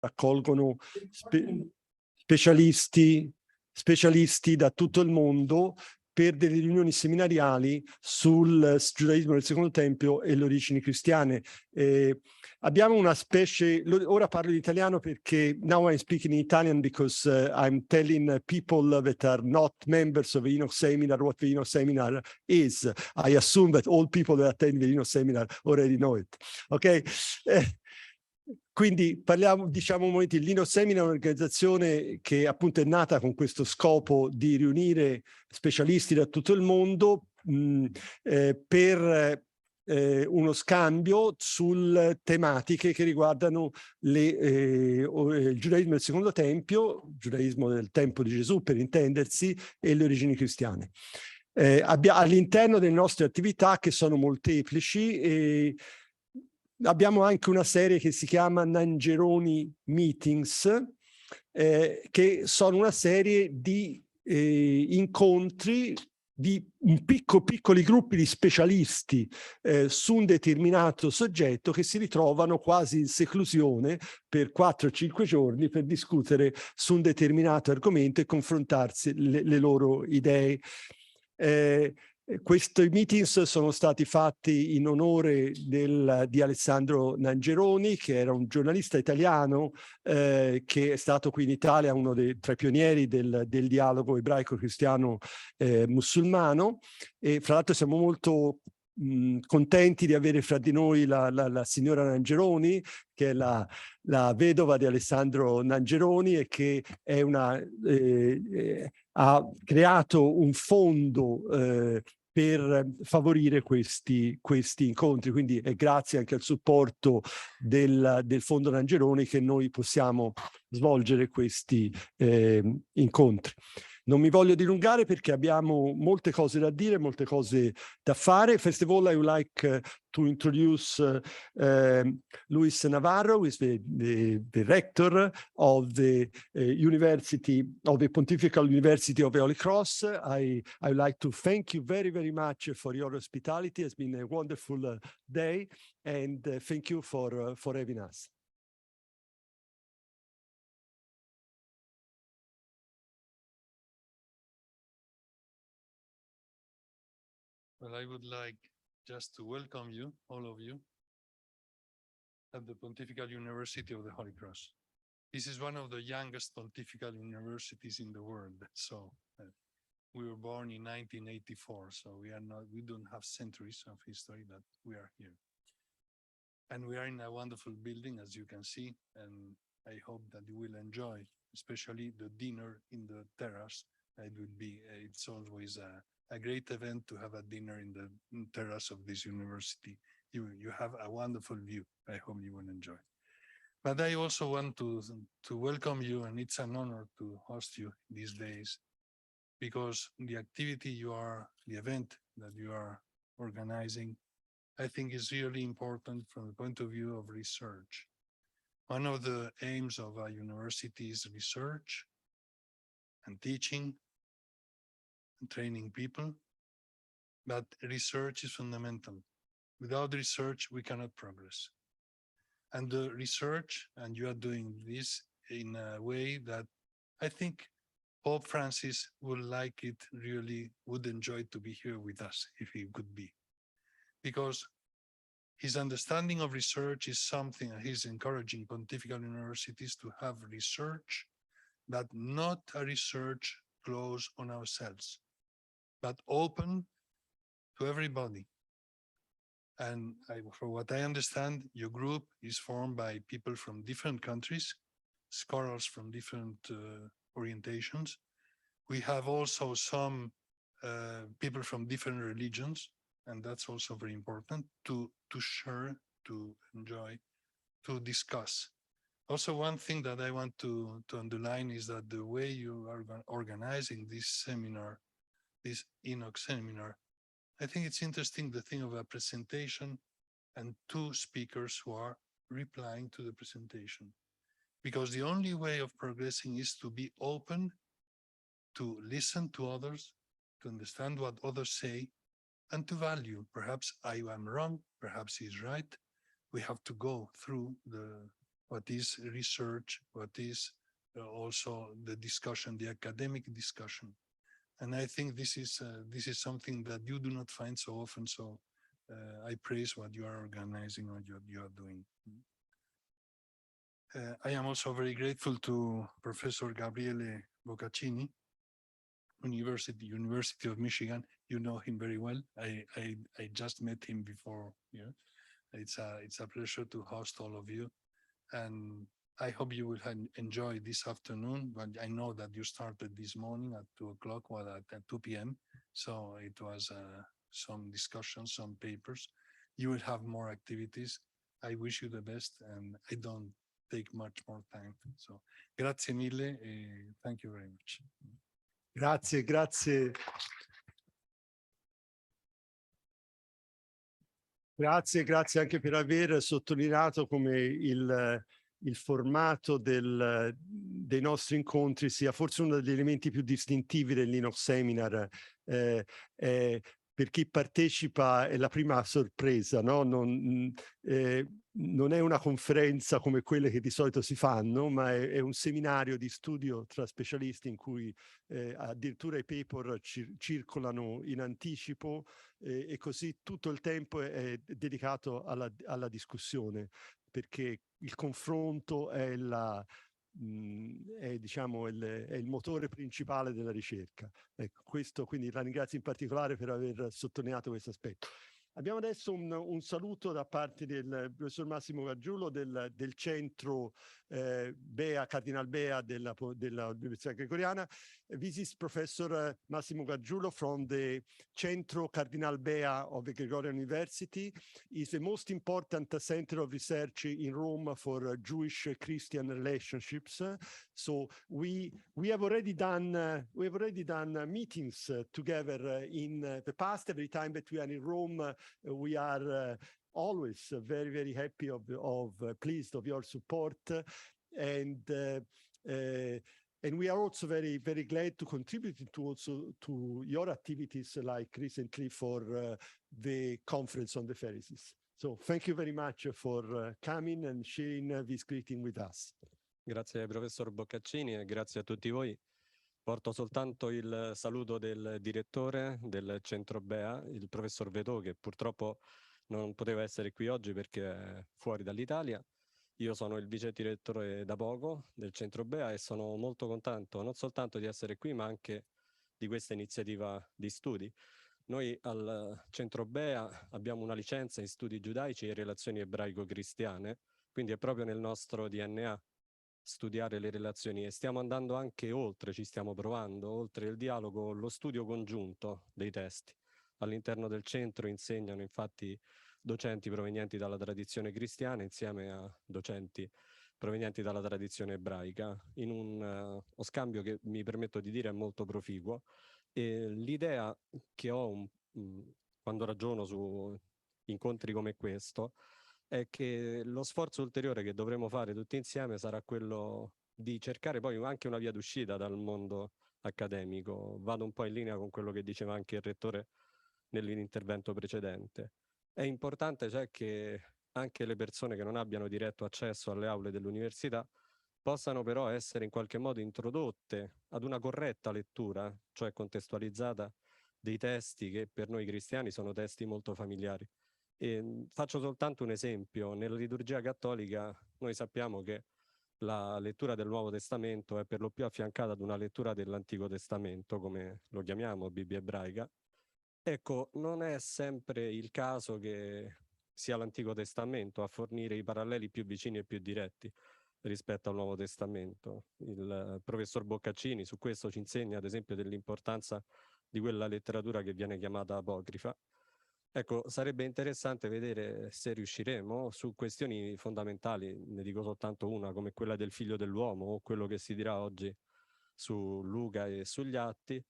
raccolgono specialisti da tutto il mondo per delle riunioni seminariali sul giudaismo del Secondo Tempio e le origini cristiane. Abbiamo una specie, ora parlo in italiano perché now I'm speaking in Italian because I'm telling people that are not members of the Enoch Seminar what the Enoch Seminar is. I assume that all people that attend the Enoch Seminar already know it. Okay? Quindi parliamo, diciamo un momento, l'Ino Seminar è un'organizzazione che appunto è nata con questo scopo di riunire specialisti da tutto il mondo per uno scambio sulle tematiche che riguardano il giudaismo del Secondo Tempio, il giudaismo del tempo di Gesù per intendersi, e le origini cristiane. All'interno delle nostre attività, che sono molteplici, abbiamo anche una serie che si chiama Nangeroni Meetings, che sono una serie di incontri di piccoli gruppi di specialisti su un determinato soggetto che si ritrovano quasi in seclusione per 4 o 5 giorni per discutere su un determinato argomento e confrontarsi le loro idee. Questi meetings sono stati fatti in onore di Alessandro Nangeroni, che era un giornalista italiano che è stato qui in Italia uno tra i pionieri del dialogo ebraico-cristiano musulmano, e fra l'altro siamo molto contenti di avere fra di noi la signora Nangeroni, che è la vedova di Alessandro Nangeroni e che è ha creato un fondo per favorire questi incontri, quindi è grazie anche al supporto del fondo Nangeroni che noi possiamo svolgere questi incontri. Non mi voglio dilungare perché abbiamo molte cose da dire, molte cose da fare. First of all, I would like to introduce Luis Navarro, who is the rector of the University of the Pontifical University of the Holy Cross. I would like to thank you very, very much for your hospitality. It's been a wonderful day, and thank you for having us. Well, I would like just to welcome you, all of you, at the Pontifical University of the Holy Cross. This is one of the youngest pontifical universities in the world. So we were born in 1984, so we don't have centuries of history, but we are here. And we are in a wonderful building, as you can see, and I hope that you will enjoy, especially the dinner in the terrace. It's always a great event to have a dinner in the terrace of this university. You have a wonderful view. I hope you will enjoy. But I also want to welcome you, and it's an honor to host you these days, because the event that you are organizing, I think is really important from the point of view of research. One of the aims of a university is research and teaching and training people, but research is fundamental. Without research, we cannot progress. And the research, and you are doing this in a way that I think Pope Francis would like it, really would enjoy to be here with us if he could be. Because his understanding of research is something that he's encouraging pontifical universities to have research, but not a research closed on ourselves, but open to everybody. And for what I understand, your group is formed by people from different countries, scholars from different orientations. We have also some people from different religions, and that's also very important to share, to enjoy, to discuss. Also, one thing that I want to underline is that the way you are organizing this seminar, this Enoch seminar, I think it's interesting, the thing of a presentation and 2 speakers who are replying to the presentation. Because the only way of progressing is to be open, to listen to others, to understand what others say, and to value. Perhaps I am wrong, perhaps he's right. We have to go through what is research, what is also the discussion, the academic discussion. And I think this is something that you do not find so often. So I praise what you are organizing or what you are doing. I am also very grateful to Professor Gabriele Boccaccini, University of Michigan. You know him very well. I just met him before. Yeah, it's a pleasure to host all of you, and I hope you will enjoy this afternoon. But I know that you started this morning at 2:00, well, at 2 p.m. So it was some discussions, some papers. You will have more activities. I wish you the best, and I don't take much more time. So grazie mille e thank you very much. Grazie, grazie. Grazie anche per aver sottolineato come il formato dei nostri incontri sia forse uno degli elementi più distintivi del Linux Seminar. Per chi partecipa è la prima sorpresa, no? Non è una conferenza come quelle che di solito si fanno, ma è un seminario di studio tra specialisti in cui addirittura i paper circolano in anticipo e così tutto il tempo è dedicato alla discussione, perché il confronto è diciamo, è il motore principale della ricerca. Ecco, questo quindi la ringrazio in particolare per aver sottolineato questo aspetto. Abbiamo adesso un saluto da parte del professor Massimo Gargiulo del centro Bea, Cardinal Bea dell'Università Gregoriana. This is Professor Massimo Gargiulo from the Centro Cardinal Bea of the Gregorian University. It's the most important center of research in Rome for Jewish-Christian relationships. So we have already done meetings together in the past. Every time that we are in Rome, we are always very, very happy pleased of your support, and we are also very, very glad to contribute to your activities, like recently for the conference on the Pharisees. So thank you very much for coming and sharing this greeting with us. Grazie professor Boccaccini e grazie a tutti voi. Porto soltanto il saluto del direttore del centro Bea, il professor Vetò, che purtroppo non poteva essere qui oggi perché è fuori dall'Italia. Io sono il vice direttore da poco del centro Bea e sono molto contento non soltanto di essere qui, ma anche di questa iniziativa di studi. Noi al centro Bea abbiamo una licenza in studi giudaici e relazioni ebraico-cristiane, quindi è proprio nel nostro DNA studiare le relazioni, e stiamo andando anche oltre, ci stiamo provando, oltre il dialogo, lo studio congiunto dei testi. All'interno del centro insegnano infatti docenti provenienti dalla tradizione cristiana insieme a docenti provenienti dalla tradizione ebraica, in uno scambio che mi permetto di dire è molto proficuo. E l'idea che ho quando ragiono su incontri come questo è che lo sforzo ulteriore che dovremo fare tutti insieme sarà quello di cercare poi anche una via d'uscita dal mondo accademico. Vado un po' in linea con quello che diceva anche il rettore nell'intervento precedente. È importante, cioè, che anche le persone che non abbiano diretto accesso alle aule dell'università possano però essere in qualche modo introdotte ad una corretta lettura, cioè contestualizzata, dei testi che per noi cristiani sono testi molto familiari. E faccio soltanto un esempio. Nella liturgia cattolica noi sappiamo che la lettura del Nuovo Testamento è per lo più affiancata ad una lettura dell'Antico Testamento, come lo chiamiamo, Bibbia ebraica. Ecco, non è sempre il caso che sia l'Antico Testamento a fornire i paralleli più vicini e più diretti rispetto al Nuovo Testamento. Il professor Boccaccini su questo ci insegna, ad esempio, dell'importanza di quella letteratura che viene chiamata apocrifa. Ecco, sarebbe interessante vedere se riusciremo su questioni fondamentali, ne dico soltanto una, come quella del figlio dell'uomo o quello che si dirà oggi su Luca e sugli Atti,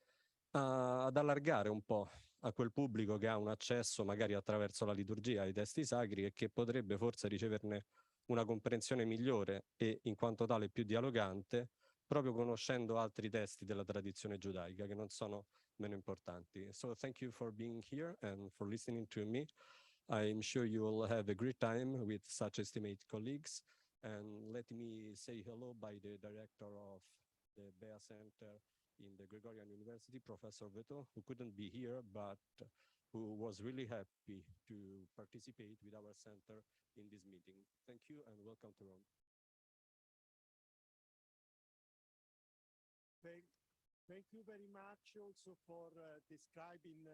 ad allargare un po' a quel pubblico che ha un accesso magari attraverso la liturgia ai testi sacri e che potrebbe forse riceverne una comprensione migliore e in quanto tale più dialogante, proprio conoscendo altri testi della tradizione giudaica che non sono meno importanti. So thank you for being here and for listening to me. I'm sure you will have a great time with such esteemed colleagues, And let me say hello by the director of the Bea Center in the Gregorian University, Professor Veto, who couldn't be here, but who was really happy to participate with our center in this meeting. Thank you and welcome to Rome. Thank you very much also for describing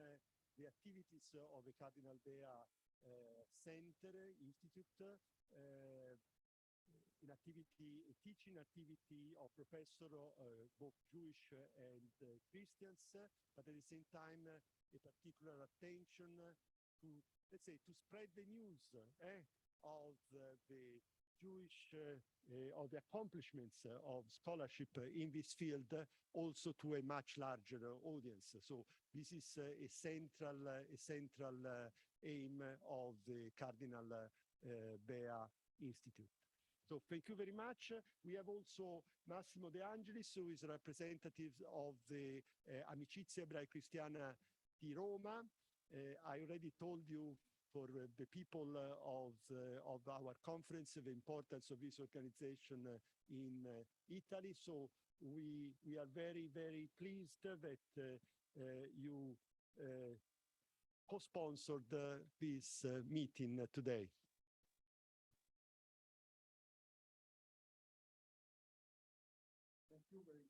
the activities of the Cardinal Bea Center Institute, an activity, a teaching activity of professor both Jewish and Christians, but at the same time a particular attention to, let's say, to spread the news of the Jewish, of the accomplishments of scholarship in this field, also to a much larger audience. So this is a central aim of the Cardinal Bea Institute. So thank you very much. We have also Massimo De Angelis, who is representative of the Amicizia Ebraico-Cristiana di Roma. I already told you for the people of our conference the importance of this organization in Italy. So we are very, very pleased that you co-sponsored this meeting today. Thank you very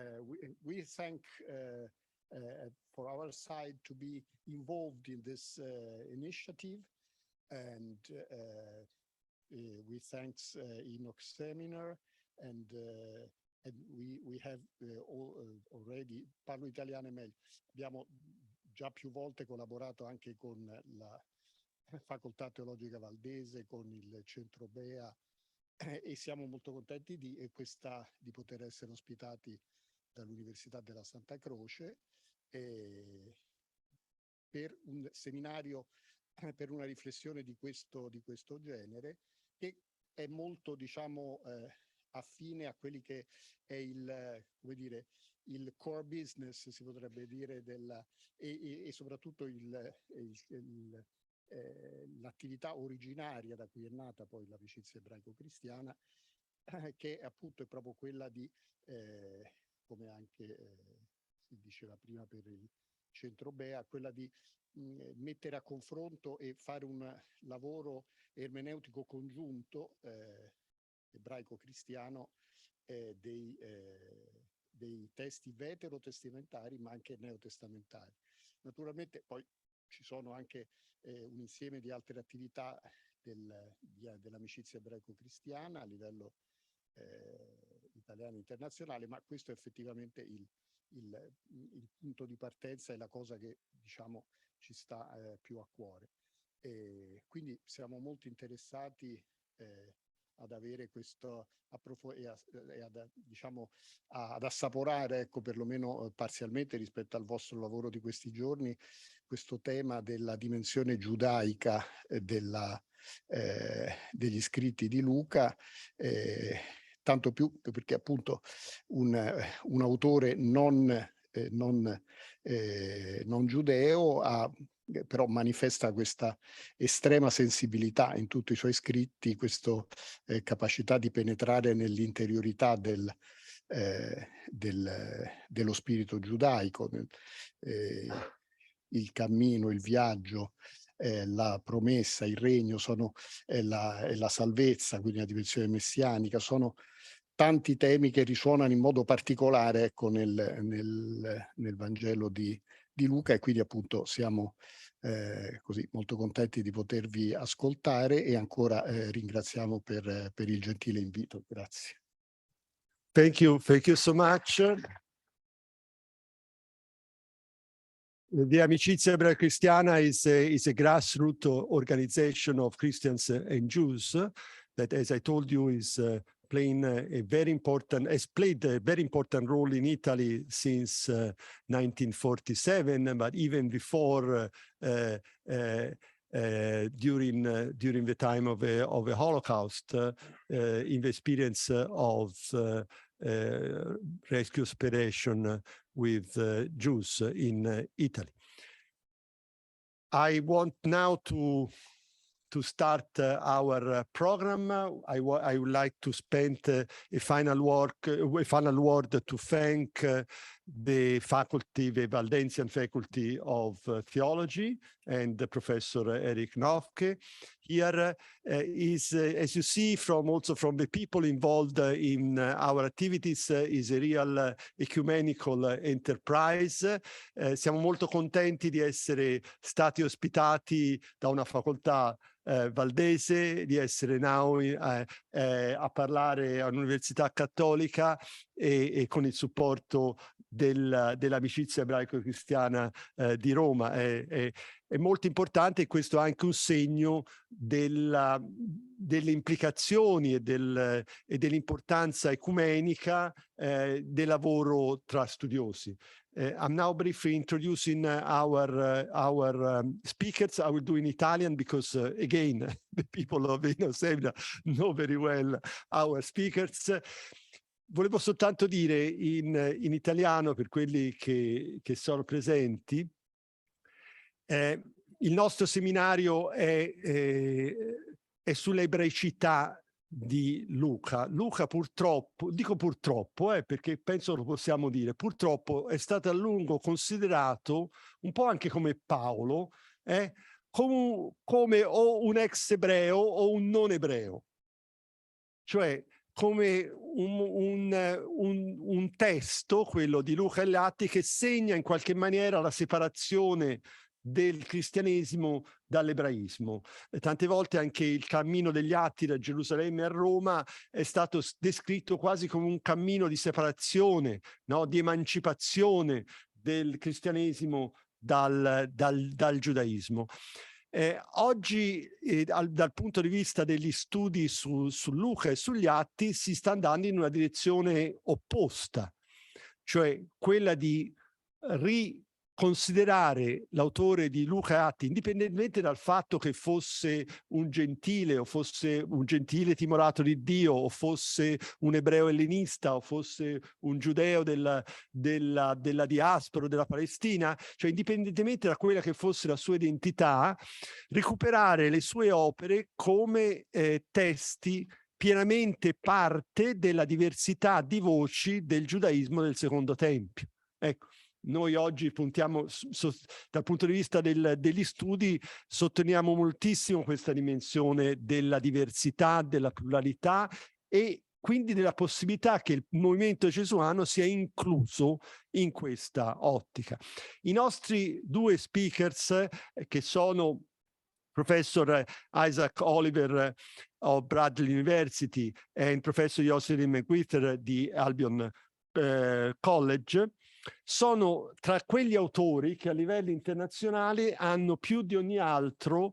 much. We thank for our side to be involved in this initiative, and we thanks Enoch Seminar, and we have already, parlo italiano meglio, abbiamo già più volte collaborato anche con la Facoltà Teologica Valdese, con il Centro Bea, e siamo molto contenti di poter essere ospitati dall'Università della Santa Croce per un seminario, per una riflessione di questo genere, che è molto, diciamo, affine a quelli che è il, come dire, il core business, si potrebbe dire, e soprattutto l'attività originaria da cui è nata poi l'amicizia ebraico-cristiana, che appunto è proprio quella di, come anche si diceva prima per il Centro Bea, quella di mettere a confronto e fare un lavoro ermeneutico congiunto ebraico-cristiano dei testi veterotestamentari ma anche neotestamentari. Naturalmente poi ci sono anche un insieme di altre attività dell'amicizia ebraico-cristiana a livello italiano e internazionale, ma questo è effettivamente il punto di partenza e la cosa che, diciamo, ci sta più a cuore. Quindi siamo molto interessati ad avere questo diciamo, ad assaporare, ecco, perlomeno parzialmente rispetto al vostro lavoro di questi giorni, questo tema della dimensione giudaica degli scritti di Luca, tanto più perché appunto un autore non giudeo però manifesta questa estrema sensibilità in tutti i suoi scritti, questa capacità di penetrare nell'interiorità dello spirito giudaico, il cammino, il viaggio, la promessa, il regno, la salvezza, quindi la dimensione messianica, sono tanti temi che risuonano in modo particolare, ecco, nel Vangelo di Luca, e quindi appunto siamo così molto contenti di potervi ascoltare e ancora ringraziamo per il gentile invito. Grazie. Thank you so much. The Amicizia Ebraico-Cristiana is a grassroots organization of Christians and Jews that, as I told you, is played a very important role in Italy since 1947, but even before, during the time of the Holocaust, in the experience of rescue operation with Jews in Italy. I want now to to start our program, I would like to spend a final word to thank the faculty, the Valdensian Faculty of Theology, and Professor Eric Nofke. Here is, as you see also from the people involved in our activities, is a real ecumenical enterprise. Siamo molto contenti di essere stati ospitati da una facoltà valdese, di essere noi a parlare all'Università Cattolica e con il supporto dell'amicizia ebraico-cristiana di Roma. È molto importante, e questo è anche un segno delle implicazioni e dell'importanza ecumenica del lavoro tra studiosi. I'm now briefly introducing our speakers. I will do in Italian because, again, the people of Inosemina know very well our speakers. Volevo soltanto dire in italiano, per quelli che sono presenti, il nostro seminario è sull'ebraicità di Luca. Luca purtroppo, dico purtroppo perché penso lo possiamo dire, purtroppo è stato a lungo considerato, un po' anche come Paolo, come o un ex ebreo o un non ebreo. Cioè come un testo, quello di Luca e gli Atti, che segna in qualche maniera la separazione del cristianesimo dall'ebraismo. Tante volte anche il cammino degli Atti da Gerusalemme a Roma è stato descritto quasi come un cammino di separazione, no? Di emancipazione del cristianesimo dal giudaismo. Oggi dal punto di vista degli studi su Luca e sugli Atti si sta andando in una direzione opposta, cioè quella di riconsiderare l'autore di Luca e Atti, indipendentemente dal fatto che fosse un gentile o fosse un gentile timorato di Dio o fosse un ebreo ellenista o fosse un giudeo della diaspora della Palestina, cioè indipendentemente da quella che fosse la sua identità, recuperare le sue opere come testi pienamente parte della diversità di voci del giudaismo del Secondo Tempio. Ecco. Noi oggi puntiamo, dal punto di vista degli studi, sottolineiamo moltissimo questa dimensione della diversità, della pluralità e quindi della possibilità che il movimento gesuano sia incluso in questa ottica. I nostri due speakers, che sono Professor Isaac Oliver of Bradley University e Professor Jocelyn McWhirter di Albion College, sono tra quegli autori che a livello internazionale hanno più di ogni altro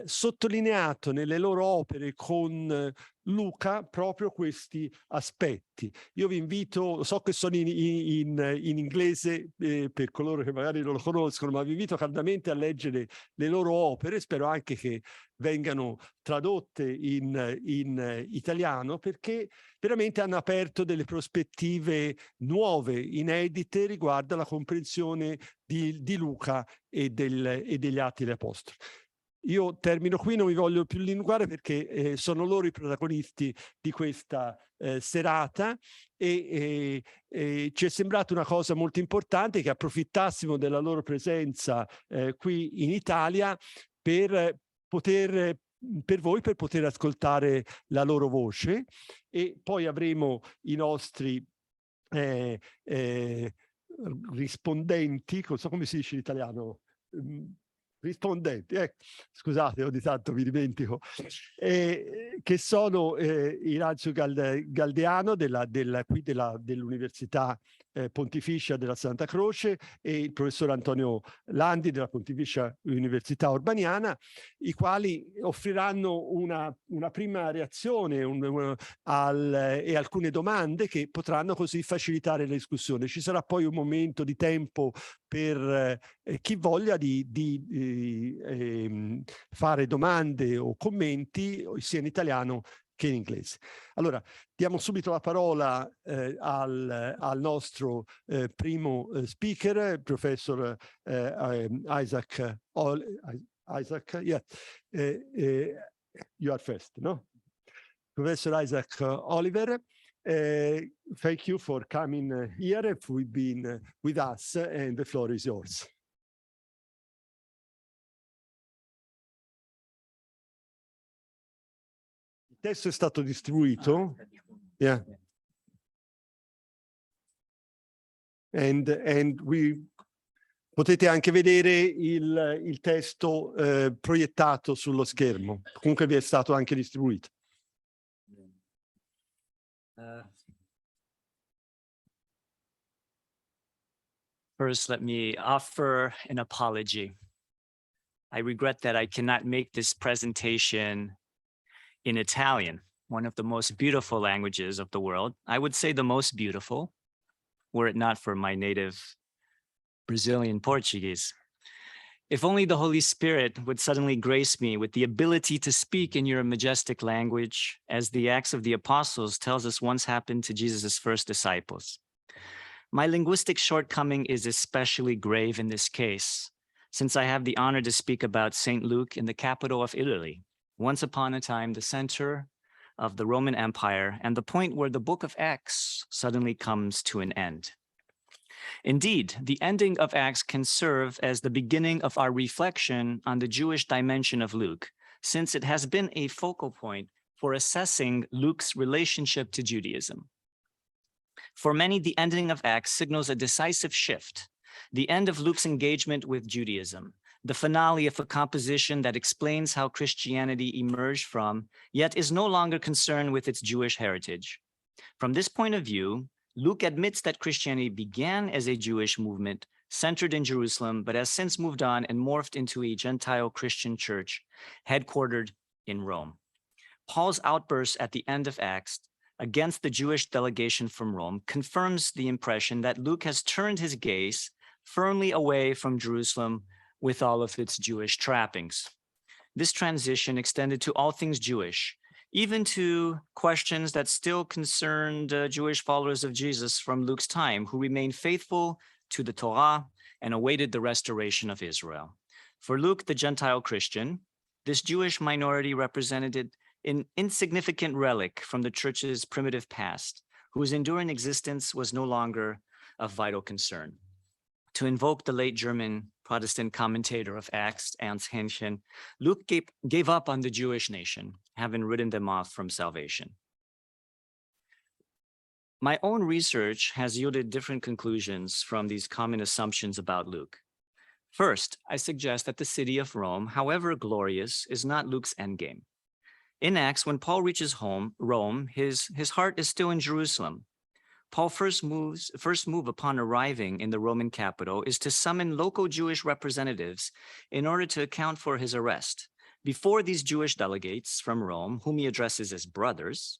sottolineato nelle loro opere con Luca proprio questi aspetti. Io vi invito, so che sono in inglese per coloro che magari non lo conoscono, ma vi invito caldamente a leggere le loro opere, spero anche che vengano tradotte in italiano, perché veramente hanno aperto delle prospettive nuove, inedite, riguardo alla comprensione di Luca e degli Atti degli Apostoli. Io termino qui, non mi voglio più dilungare perché sono loro i protagonisti di questa serata e ci è sembrata una cosa molto importante che approfittassimo della loro presenza qui in Italia per voi, per poter ascoltare la loro voce, e poi avremo i nostri rispondenti, non so come si dice in italiano, rispondenti, scusate, ogni tanto mi dimentico, che sono Iranzu Galdeano dell'Università Pontificia della Santa Croce e il professor Antonio Landi della Pontificia Università Urbaniana, i quali offriranno una prima reazione e alcune domande che potranno così facilitare la discussione. Ci sarà poi un momento di tempo per chi voglia di fare domande o commenti sia in italiano che in inglese. Allora, diamo subito la parola al nostro primo speaker, il professor Isaac Isaac, yeah. You are first, no? Professor Isaac Oliver, thank you for coming here, for being with us, and the floor is yours. Il testo è stato distribuito. Yeah. And we potete anche vedere il testo proiettato sullo schermo. Comunque vi è stato anche distribuito. First, let me offer an apology. I regret that I cannot make this presentation in Italian, one of the most beautiful languages of the world. I would say the most beautiful, were it not for my native Brazilian Portuguese. If only the Holy Spirit would suddenly grace me with the ability to speak in your majestic language, as the Acts of the Apostles tells us once happened to Jesus' first disciples. My linguistic shortcoming is especially grave in this case, since I have the honor to speak about St. Luke in the capital of Italy, once upon a time the center of the Roman Empire and the point where the book of Acts suddenly comes to an end. Indeed, the ending of Acts can serve as the beginning of our reflection on the Jewish dimension of Luke, since it has been a focal point for assessing Luke's relationship to Judaism. For many, the ending of Acts signals a decisive shift, the end of Luke's engagement with Judaism, the finale of a composition that explains how Christianity emerged from, yet is no longer concerned with its Jewish heritage. From this point of view, Luke admits that Christianity began as a Jewish movement centered in Jerusalem, but has since moved on and morphed into a Gentile Christian church headquartered in Rome. Paul's outburst at the end of Acts against the Jewish delegation from Rome confirms the impression that Luke has turned his gaze firmly away from Jerusalem with all of its Jewish trappings. This transition extended to all things Jewish, even to questions that still concerned Jewish followers of Jesus from Luke's time, who remained faithful to the Torah and awaited the restoration of Israel. For Luke, the Gentile Christian, this Jewish minority represented an insignificant relic from the church's primitive past, whose enduring existence was no longer of vital concern. To invoke the late German Protestant commentator of Acts, Ernst Henschen, Luke gave up on the Jewish nation, having written them off from salvation. My own research has yielded different conclusions from these common assumptions about Luke. First, I suggest that the city of Rome, however glorious, is not Luke's endgame. In Acts, when Paul reaches Rome, his heart is still in Jerusalem. Paul's first move upon arriving in the Roman capital is to summon local Jewish representatives in order to account for his arrest. Before these Jewish delegates from Rome, whom he addresses as brothers,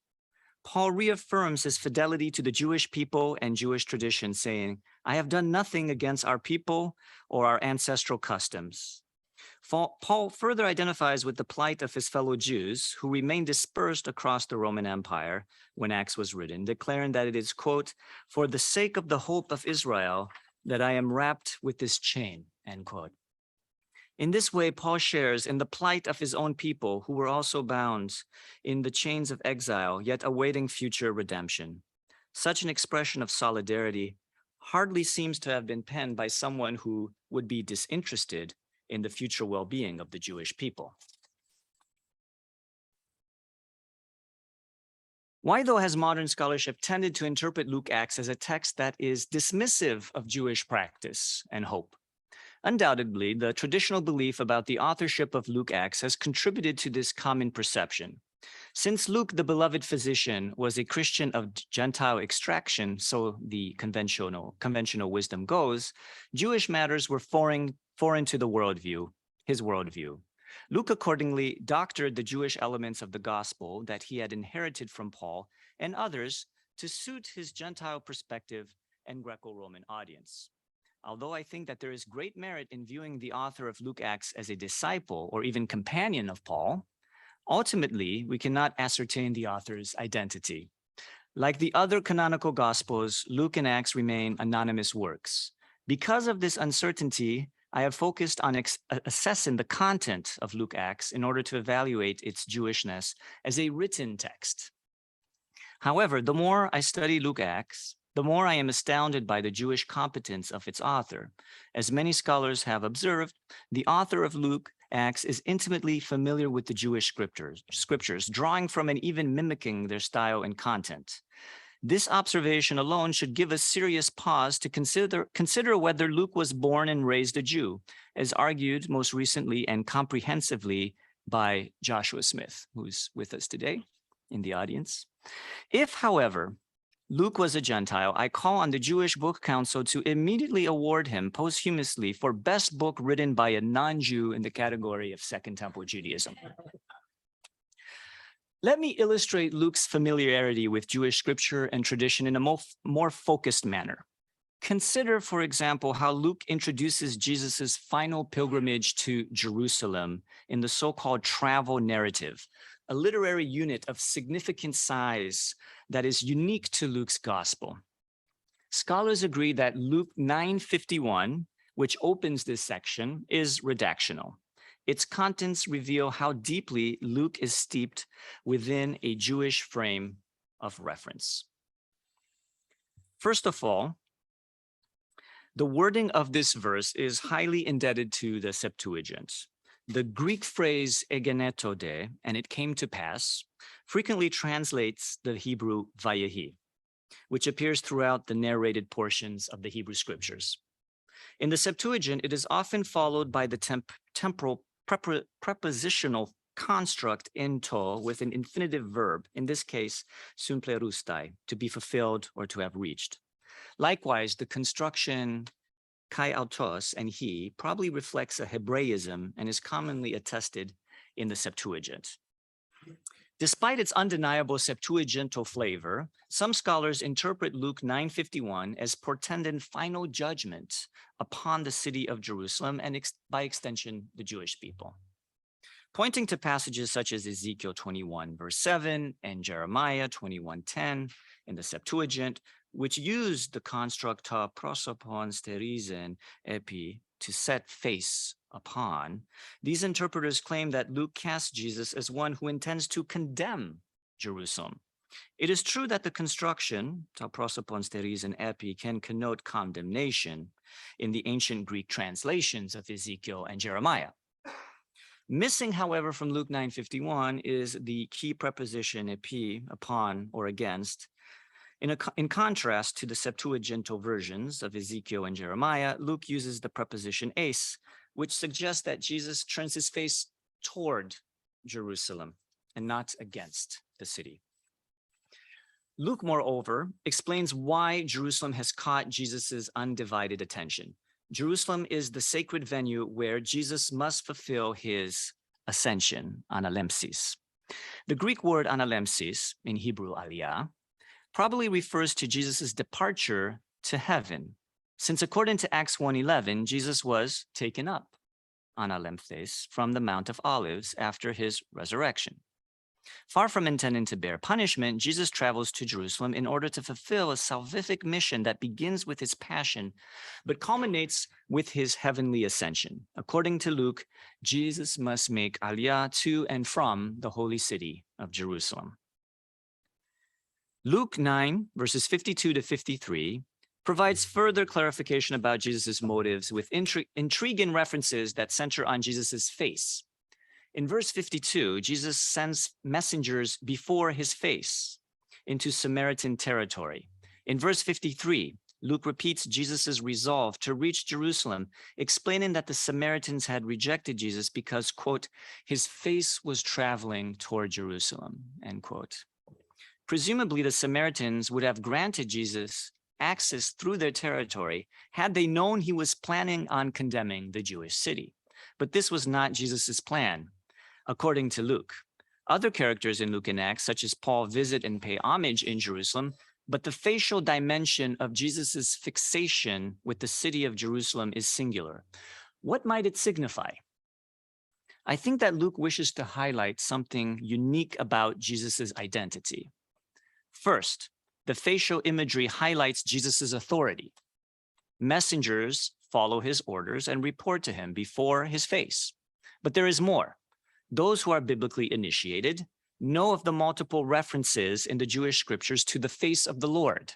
Paul reaffirms his fidelity to the Jewish people and Jewish tradition, saying, "I have done nothing against our people or our ancestral customs." Paul further identifies with the plight of his fellow Jews who remained dispersed across the Roman Empire when Acts was written, declaring that it is, quote, "for the sake of the hope of Israel that I am wrapped with this chain," end quote. In this way, Paul shares in the plight of his own people who were also bound in the chains of exile, yet awaiting future redemption. Such an expression of solidarity hardly seems to have been penned by someone who would be disinterested in the future well-being of the Jewish people. Why, though, has modern scholarship tended to interpret Luke Acts as a text that is dismissive of Jewish practice and hope? Undoubtedly, the traditional belief about the authorship of Luke Acts has contributed to this common perception. Since Luke, the beloved physician, was a Christian of Gentile extraction, so the conventional wisdom goes, Jewish matters were foreign to the his worldview. Luke accordingly doctored the Jewish elements of the gospel that he had inherited from Paul and others to suit his Gentile perspective and Greco-Roman audience. Although I think that there is great merit in viewing the author of Luke Acts as a disciple or even companion of Paul, ultimately, we cannot ascertain the author's identity. Like the other canonical gospels, Luke and Acts remain anonymous works. Because of this uncertainty, I have focused on assessing the content of Luke Acts in order to evaluate its Jewishness as a written text. However, the more I study Luke Acts, the more I am astounded by the Jewish competence of its author. As many scholars have observed, the author of Luke Acts is intimately familiar with the Jewish scriptures, drawing from and even mimicking their style and content. This observation alone should give us serious pause to consider whether Luke was born and raised a Jew, as argued most recently and comprehensively by Joshua Smith, who's with us today in the audience. If, however, Luke was a Gentile, I call on the Jewish Book Council to immediately award him posthumously for best book written by a non-Jew in the category of Second Temple Judaism. Let me illustrate Luke's familiarity with Jewish scripture and tradition in a more focused manner. Consider, for example, how Luke introduces Jesus's final pilgrimage to Jerusalem in the so-called travel narrative, a literary unit of significant size that is unique to Luke's gospel. Scholars agree that Luke 9:51, which opens this section, is redactional. Its contents reveal how deeply Luke is steeped within a Jewish frame of reference. First of all, the wording of this verse is highly indebted to the Septuagint. The Greek phrase egenetode, and it came to pass, frequently translates the Hebrew vayehi, which appears throughout the narrated portions of the Hebrew scriptures. In the Septuagint, it is often followed by the temporal prepositional construct ento with an infinitive verb, in this case, sumplerustai, to be fulfilled or to have reached. Likewise, the construction kai autos and he probably reflects a Hebraism and is commonly attested in the Septuagint. Despite its undeniable Septuagintal flavor, some scholars interpret Luke 9:51 as portending final judgment upon the city of Jerusalem and by extension, the Jewish people. Pointing to passages such as Ezekiel 21:7 and Jeremiah 21:10 in the Septuagint, which use the construct ta prosopon sterizen epi to set face upon, these interpreters claim that Luke casts Jesus as one who intends to condemn Jerusalem. It is true that the construction ta prosopon sterizen epi can connote condemnation in the ancient Greek translations of Ezekiel and Jeremiah. Missing, however, from Luke 9:51 is the key preposition epi, upon or against. In contrast to the Septuagintal versions of Ezekiel and Jeremiah, Luke uses the preposition eis, which suggests that Jesus turns his face toward Jerusalem and not against the city. Luke, moreover, explains why Jerusalem has caught Jesus's undivided attention. Jerusalem is the sacred venue where Jesus must fulfill his ascension, analemsis. The Greek word analemsis, in Hebrew aliyah, probably refers to Jesus's departure to heaven, since according to Acts 1:11, Jesus was taken up, analemphis, from the Mount of Olives after his resurrection. Far from intending to bear punishment, Jesus travels to Jerusalem in order to fulfill a salvific mission that begins with his passion, but culminates with his heavenly ascension. According to Luke, Jesus must make aliyah to and from the holy city of Jerusalem. Luke 9:52-53 provides further clarification about Jesus's motives with intriguing references that center on Jesus's face. In verse 52, Jesus sends messengers before his face into Samaritan territory. In verse 53, Luke repeats Jesus's resolve to reach Jerusalem, explaining that the Samaritans had rejected Jesus because, quote, his face was traveling toward Jerusalem, end quote. Presumably, the Samaritans would have granted Jesus access through their territory had they known he was planning on condemning the Jewish city. But this was not Jesus's plan, according to Luke. Other characters in Luke and Acts, such as Paul, visit and pay homage in Jerusalem, but the facial dimension of Jesus's fixation with the city of Jerusalem is singular. What might it signify? I think that Luke wishes to highlight something unique about Jesus's identity. First, the facial imagery highlights Jesus's authority. Messengers follow his orders and report to him before his face. But there is more. Those who are biblically initiated know of the multiple references in the Jewish scriptures to the face of the Lord,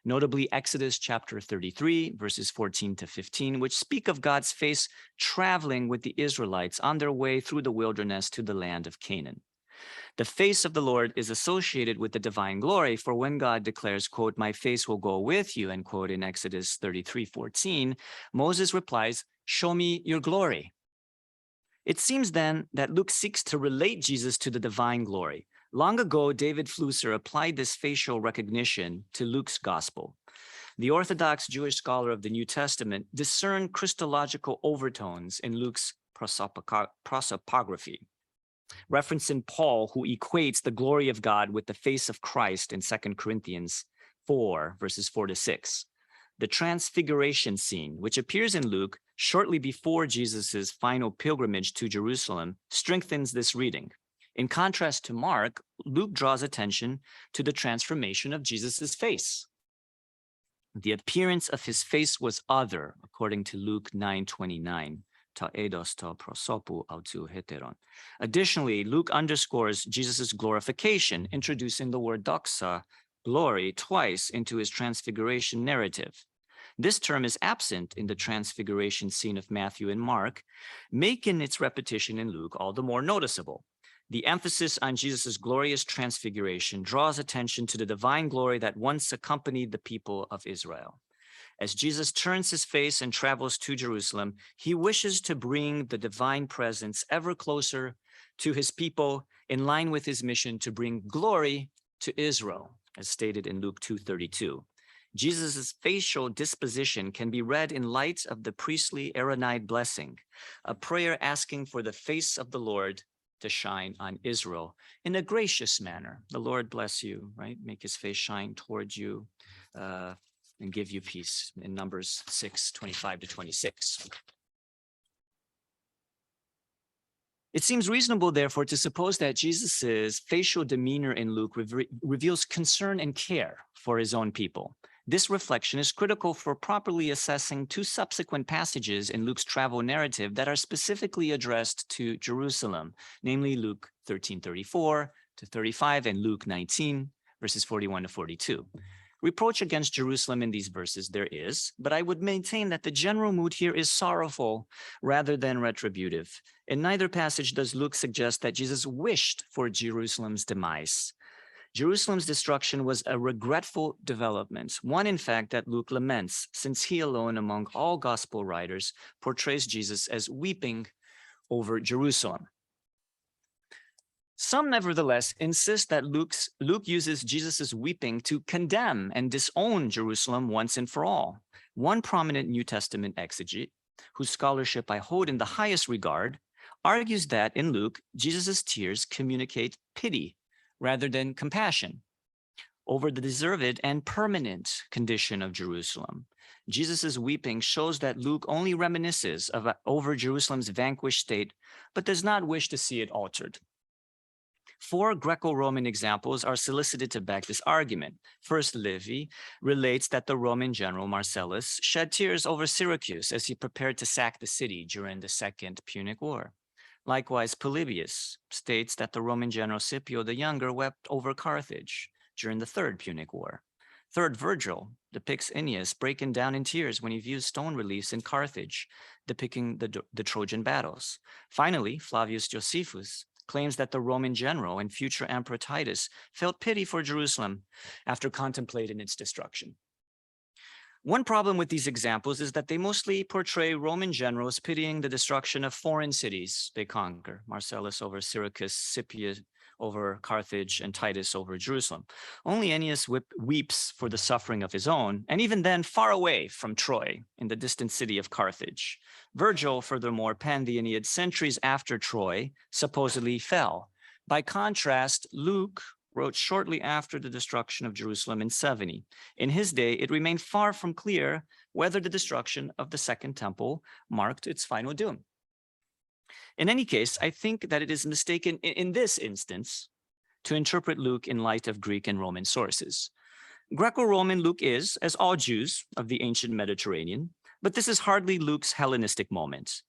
notably Exodus chapter 33, verses 14 to 15, which speak of God's face traveling with the Israelites on their way through the wilderness to the land of Canaan. The face of the Lord is associated with the divine glory, for when God declares, quote, "My face will go with you," end quote, in Exodus 33:14, Moses replies, "Show me your glory." It seems then that Luke seeks to relate Jesus to the divine glory. Long ago, David Flusser applied this facial recognition to Luke's gospel. The Orthodox Jewish scholar of the New Testament discerned Christological overtones in Luke's prosopography, referencing Paul, who equates the glory of God with the face of Christ in 2 Corinthians 4, verses 4 to 6. The transfiguration scene, which appears in Luke shortly before Jesus's final pilgrimage to Jerusalem, strengthens this reading. In contrast to Mark, Luke draws attention to the transformation of Jesus's face. The appearance of his face was other, according to Luke 9:29. Additionally, Luke underscores Jesus's glorification, introducing the word doxa, glory, twice into his transfiguration narrative. This term is absent in the transfiguration scene of Matthew and Mark, making its repetition in Luke all the more noticeable. The emphasis on Jesus's glorious transfiguration draws attention to the divine glory that once accompanied the people of Israel. As Jesus turns his face and travels to Jerusalem, he wishes to bring the divine presence ever closer to his people, in line with his mission to bring glory to Israel, as stated in Luke 2:32. Jesus' facial disposition can be read in light of the priestly Aaronite blessing, a prayer asking for the face of the Lord to shine on Israel in a gracious manner. The Lord bless you, right? Make his face shine towards you and give you peace, in Numbers 6:25 to 26. It seems reasonable, therefore, to suppose that Jesus's facial demeanor in Luke reveals concern and care for his own people. This reflection is critical for properly assessing two subsequent passages in Luke's travel narrative that are specifically addressed to Jerusalem, namely Luke 13:34 to 35 and Luke 19, verses 41 to 42. Reproach against Jerusalem in these verses there is, but I would maintain that the general mood here is sorrowful rather than retributive. In neither passage does Luke suggest that Jesus wished for Jerusalem's demise. Jerusalem's destruction was a regretful development, one in fact that Luke laments, since he alone among all gospel writers portrays Jesus as weeping over Jerusalem. Some, nevertheless, insist that Luke uses Jesus's weeping to condemn and disown Jerusalem once and for all. One prominent New Testament exegete, whose scholarship I hold in the highest regard, argues that in Luke, Jesus's tears communicate pity rather than compassion over the deserved and permanent condition of Jerusalem. Jesus's weeping shows that Luke only reminisces over Jerusalem's vanquished state, but does not wish to see it altered. 4 Greco-Roman examples are solicited to back this argument. First, Livy relates that the Roman general Marcellus shed tears over Syracuse as he prepared to sack the city during the Second Punic War. Likewise, Polybius states that the Roman general Scipio the Younger wept over Carthage during the Third Punic War. Third, Virgil depicts Aeneas breaking down in tears when he views stone reliefs in Carthage depicting the Trojan battles. Finally, Flavius Josephus claims that the Roman general and future Emperor Titus felt pity for Jerusalem after contemplating its destruction. One problem with these examples is that they mostly portray Roman generals pitying the destruction of foreign cities they conquer, Marcellus over Syracuse, Scipio over Carthage, and Titus over Jerusalem. Only Aeneas weeps for the suffering of his own, and even then far away from Troy, in the distant city of Carthage. Virgil, furthermore, penned the Aeneid centuries after Troy supposedly fell. By contrast, Luke wrote shortly after the destruction of Jerusalem in 70. In his day, it remained far from clear whether the destruction of the Second Temple marked its final doom. In any case, I think that it is mistaken in this instance to interpret Luke in light of Greek and Roman sources. Greco-Roman Luke is, as all Jews of the ancient Mediterranean, but this is hardly Luke's Hellenistic moment.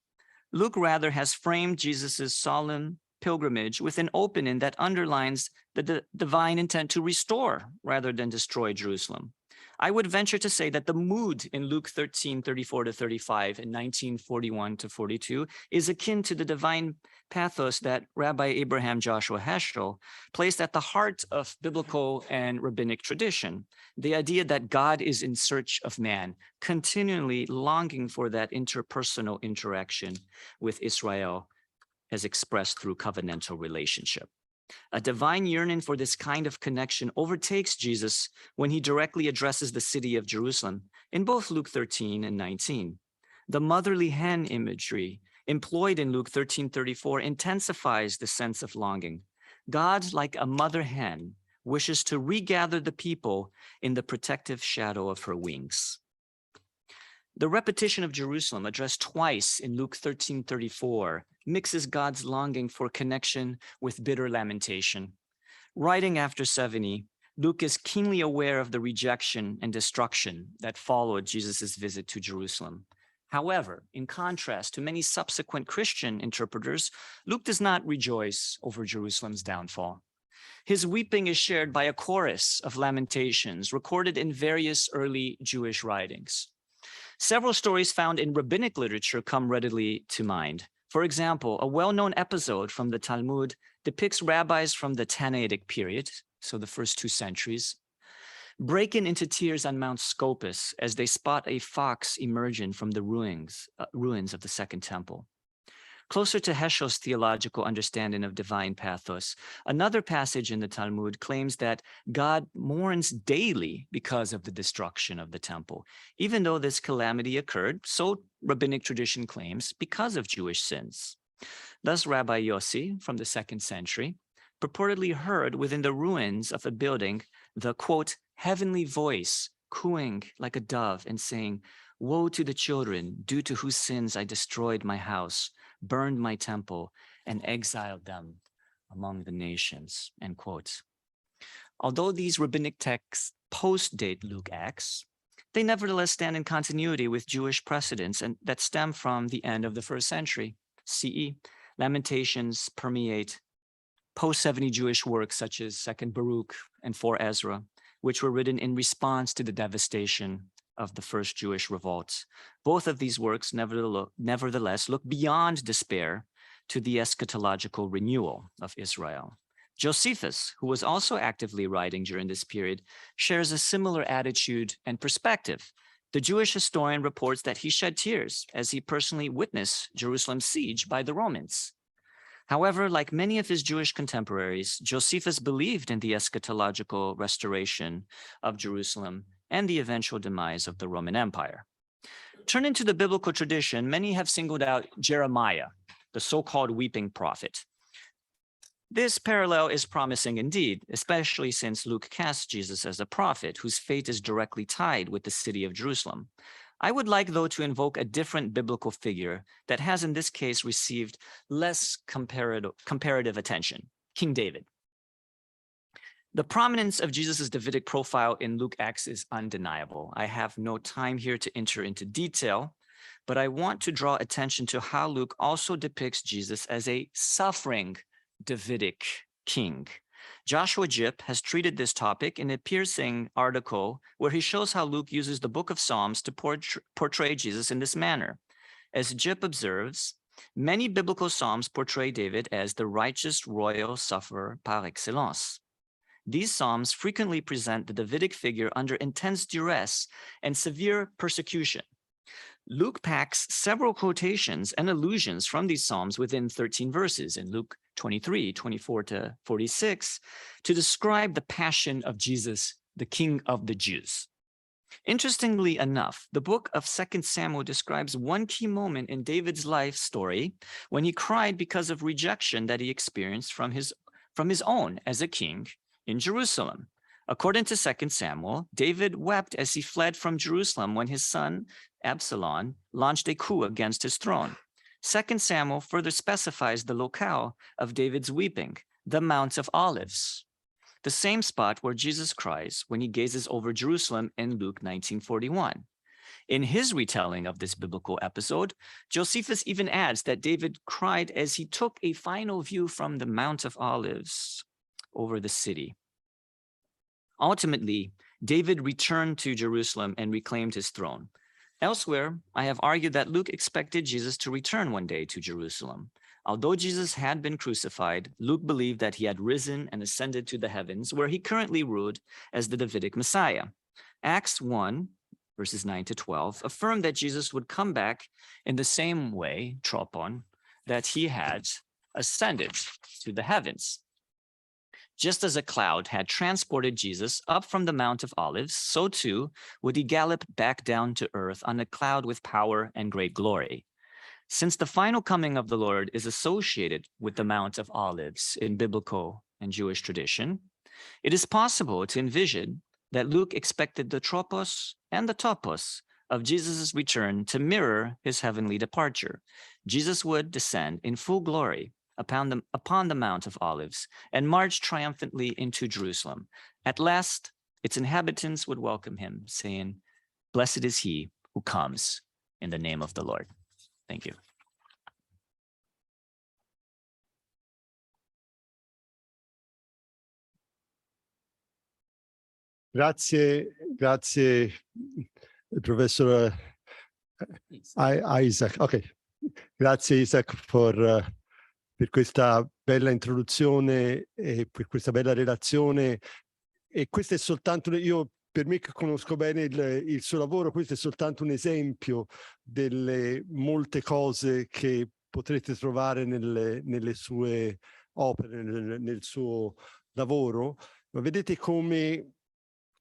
Luke rather has framed Jesus's solemn pilgrimage with an opening that underlines the divine intent to restore rather than destroy Jerusalem. I would venture to say that the mood in Luke 13:34-35 and 19:41-42 is akin to the divine pathos that Rabbi Abraham Joshua Heschel placed at the heart of biblical and rabbinic tradition, the idea that God is in search of man, continually longing for that interpersonal interaction with Israel as expressed through covenantal relationship. A divine yearning for this kind of connection overtakes Jesus when he directly addresses the city of Jerusalem in both Luke 13 and 19. The motherly hen imagery employed in Luke 13:34 intensifies the sense of longing. God, like a mother hen, wishes to regather the people in the protective shadow of her wings. The repetition of Jerusalem, addressed twice in Luke 13:34, mixes God's longing for connection with bitter lamentation. Writing after 70, Luke is keenly aware of the rejection and destruction that followed Jesus' visit to Jerusalem. However, in contrast to many subsequent Christian interpreters, Luke does not rejoice over Jerusalem's downfall. His weeping is shared by a chorus of lamentations recorded in various early Jewish writings. Several stories found in rabbinic literature come readily to mind. For example, a well-known episode from the Talmud depicts rabbis from the Tannaitic period, so the first 2 centuries, breaking into tears on Mount Scopus as they spot a fox emerging from the ruins of the Second Temple. Closer to Heschel's theological understanding of divine pathos, another passage in the Talmud claims that God mourns daily because of the destruction of the temple, even though this calamity occurred, so rabbinic tradition claims, because of Jewish sins. Thus, Rabbi Yossi from the 2nd century purportedly heard within the ruins of a building the, quote, heavenly voice cooing like a dove and saying, "Woe to the children, due to whose sins I destroyed my house, burned my temple, and exiled them among the nations," end quote. Although these rabbinic texts post-date Luke Acts, they nevertheless stand in continuity with Jewish precedents and that stem from the end of the 1st century CE. Lamentations permeate post-70 Jewish works such as 2nd Baruch and 4 Ezra, which were written in response to the devastation of the first Jewish revolts. Both of these works nevertheless look beyond despair to the eschatological renewal of Israel. Josephus, who was also actively writing during this period, shares a similar attitude and perspective. The Jewish historian reports that he shed tears as he personally witnessed Jerusalem's siege by the Romans. However, like many of his Jewish contemporaries, Josephus believed in the eschatological restoration of Jerusalem and the eventual demise of the Roman Empire. Turning to the biblical tradition, many have singled out Jeremiah, the so-called weeping prophet. This parallel is promising indeed, especially since Luke casts Jesus as a prophet whose fate is directly tied with the city of Jerusalem. I would like, though, to invoke a different biblical figure that has in this case received less comparative attention, King David. The prominence of Jesus' Davidic profile in Luke Acts is undeniable. I have no time here to enter into detail, but I want to draw attention to how Luke also depicts Jesus as a suffering Davidic king. Joshua Jipp has treated this topic in a piercing article where he shows how Luke uses the book of Psalms to portray Jesus in this manner. As Jipp observes, many biblical Psalms portray David as the righteous royal sufferer par excellence. These Psalms frequently present the Davidic figure under intense duress and severe persecution. Luke packs several quotations and allusions from these Psalms within 13 verses in Luke 23, 24-46, to describe the passion of Jesus, the King of the Jews. Interestingly enough, the book of 2 Samuel describes one key moment in David's life story when he cried because of rejection that he experienced from his own as a king in Jerusalem. According to 2 Samuel, David wept as he fled from Jerusalem when his son Absalom launched a coup against his throne. 2 Samuel further specifies the locale of David's weeping, the Mount of Olives. the same spot where Jesus cries when he gazes over Jerusalem in Luke 19:41. In his retelling of this biblical episode, Josephus even adds that David cried as he took a final view from the Mount of Olives over the city. Ultimately, David returned to Jerusalem and reclaimed his throne. Elsewhere, I have argued that Luke expected Jesus to return one day to Jerusalem. Although Jesus had been crucified, Luke believed that he had risen and ascended to the heavens, where he currently ruled as the Davidic Messiah. Acts 1, verses 9 to 12, affirmed that Jesus would come back in the same way, tropon, that he had ascended to the heavens. Just as a cloud had transported Jesus up from the Mount of Olives, so too would he gallop back down to earth on a cloud with power and great glory. Since the final coming of the Lord is associated with the Mount of Olives in biblical and Jewish tradition, it is possible to envision that Luke expected the tropos and the topos of Jesus' return to mirror his heavenly departure. Jesus would descend in full glory upon the Mount of Olives and march triumphantly into Jerusalem. At last, its inhabitants would welcome him, saying, "Blessed is he who comes in the name of the Lord." Thank you. Grazie, professor Isaac. Okay, grazie Isaac per questa bella introduzione e per questa bella relazione. E questo è soltanto, per me che conosco bene il suo lavoro, questo è soltanto un esempio delle molte cose che potrete trovare nelle sue opere, nel suo lavoro. Ma vedete come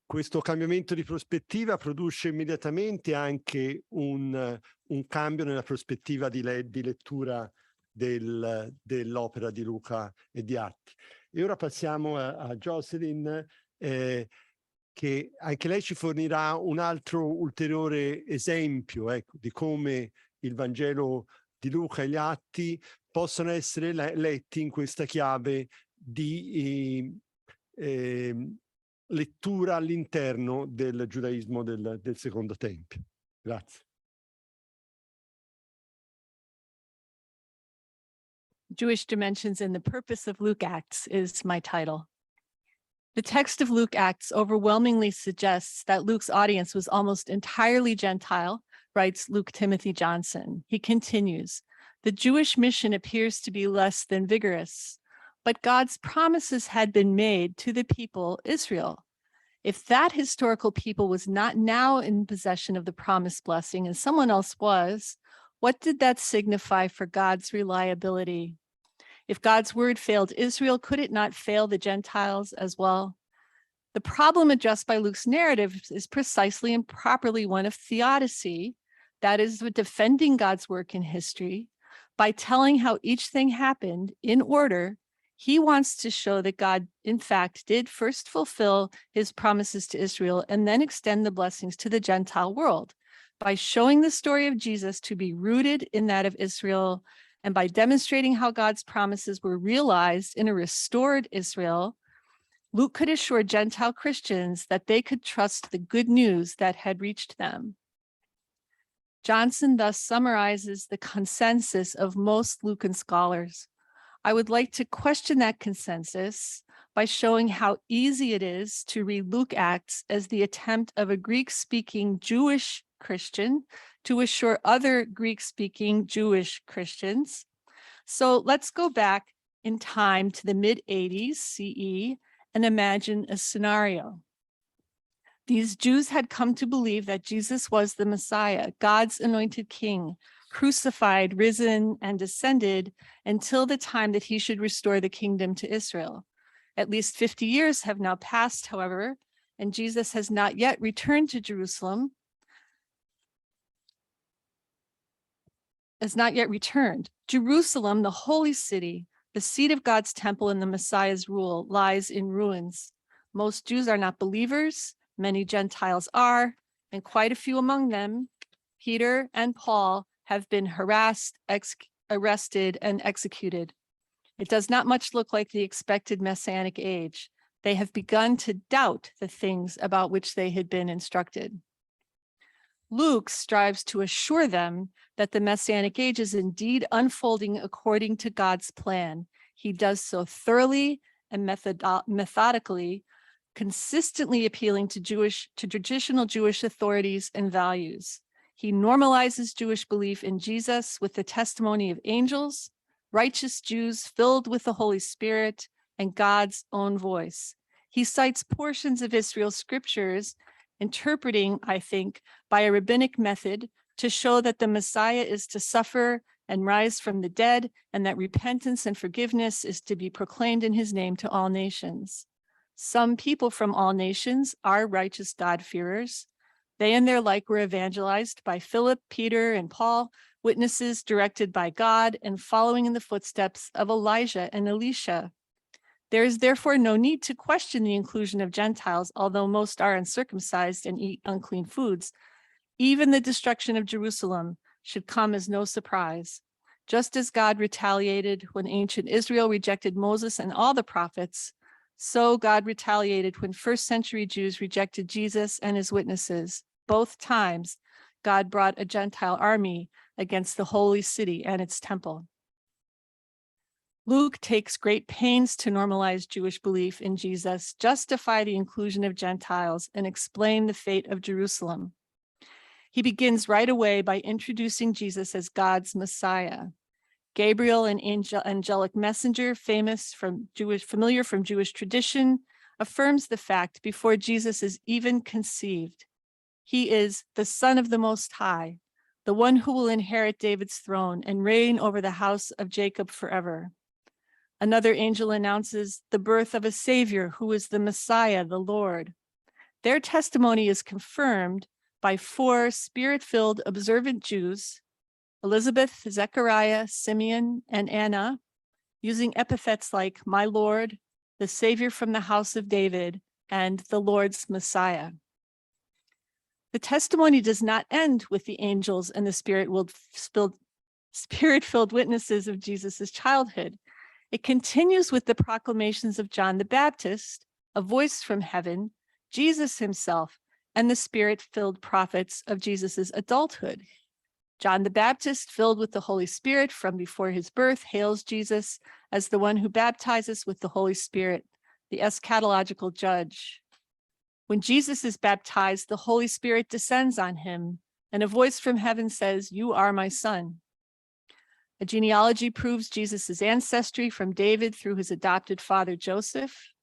questo cambiamento di prospettiva produce immediatamente anche un cambio nella prospettiva di lettura dell'opera di Luca e di Atti. E ora passiamo a Jocelyn, che anche lei ci fornirà un altro ulteriore esempio, ecco, di come il Vangelo di Luca e gli Atti possono essere letti in questa chiave di lettura all'interno del giudaismo del Secondo Tempio. Grazie. Jewish Dimensions in the Purpose of Luke Acts is my title. The text of Luke Acts overwhelmingly suggests that Luke's audience was almost entirely Gentile, writes Luke Timothy Johnson. He continues, "The Jewish mission appears to be less than vigorous, but God's promises had been made to the people Israel. If that historical people was not now in possession of the promised blessing and someone else was, what did that signify for God's reliability? If God's word failed Israel, could it not fail the Gentiles as well? The problem addressed by Luke's narrative is precisely and properly one of theodicy, that is, defending God's work in history. By telling how each thing happened in order, he wants to show that God, in fact, did first fulfill his promises to Israel and then extend the blessings to the Gentile world. By showing the story of Jesus to be rooted in that of Israel, and by demonstrating how God's promises were realized in a restored Israel, Luke could assure Gentile Christians that they could trust the good news that had reached them. Johnson thus summarizes the consensus of most Lucan scholars. I would like to question that consensus by showing how easy it is to read Luke Acts as the attempt of a Greek-speaking Jewish Christian to assure other Greek-speaking Jewish Christians. So let's go back in time to the mid-80s CE and imagine a scenario. These Jews had come to believe that Jesus was the Messiah, God's anointed king, crucified, risen, and descended until the time that he should restore the kingdom to Israel. At least 50 years have now passed, however, and Jesus has not yet returned to Jerusalem, Jerusalem, the holy city, the seat of God's temple and the Messiah's rule, lies in ruins. Most Jews are not believers, many Gentiles are, and quite a few among them, Peter and Paul, have been harassed, arrested, and executed. It does not much look like the expected Messianic age. They have begun to doubt the things about which they had been instructed. Luke strives to assure them that the Messianic age is indeed unfolding according to God's plan. He does so thoroughly and methodically, consistently appealing to traditional Jewish authorities and values. He normalizes Jewish belief in Jesus with the testimony of angels, righteous Jews filled with the Holy Spirit, and God's own voice. He cites portions of Israel's scriptures, interpreting, I think, by a rabbinic method to show that the Messiah is to suffer and rise from the dead, and that repentance and forgiveness is to be proclaimed in his name to all nations. Some people from all nations are righteous God-fearers. They and their like were evangelized by Philip, Peter, and Paul, witnesses directed by God and following in the footsteps of Elijah and Elisha. There is therefore no need to question the inclusion of Gentiles, although most are uncircumcised and eat unclean foods. Even the destruction of Jerusalem should come as no surprise. Just as God retaliated when ancient Israel rejected Moses and all the prophets, so God retaliated when first-century Jews rejected Jesus and his witnesses. Both times, God brought a Gentile army against the holy city and its temple. Luke takes great pains to normalize Jewish belief in Jesus, justify the inclusion of Gentiles, and explain the fate of Jerusalem. He begins right away by introducing Jesus as God's Messiah. Gabriel, an angelic messenger, familiar from Jewish tradition, affirms the fact before Jesus is even conceived. He is the Son of the Most High, the one who will inherit David's throne and reign over the house of Jacob forever. Another angel announces the birth of a Savior who is the Messiah, the Lord. Their testimony is confirmed by 4 spirit-filled observant Jews, Elizabeth, Zechariah, Simeon, and Anna, using epithets like my Lord, the Savior from the house of David, and the Lord's Messiah. The testimony does not end with the angels and the spirit-filled witnesses of Jesus' childhood. It continues with the proclamations of John the Baptist, a voice from heaven, Jesus himself, and the spirit-filled prophets of Jesus' adulthood. John the Baptist, filled with the Holy Spirit from before his birth, hails Jesus as the one who baptizes with the Holy Spirit, the eschatological judge. When Jesus is baptized, the Holy Spirit descends on him, and a voice from heaven says, "You are my son." A genealogy proves Jesus' ancestry from David through his adopted father, Joseph.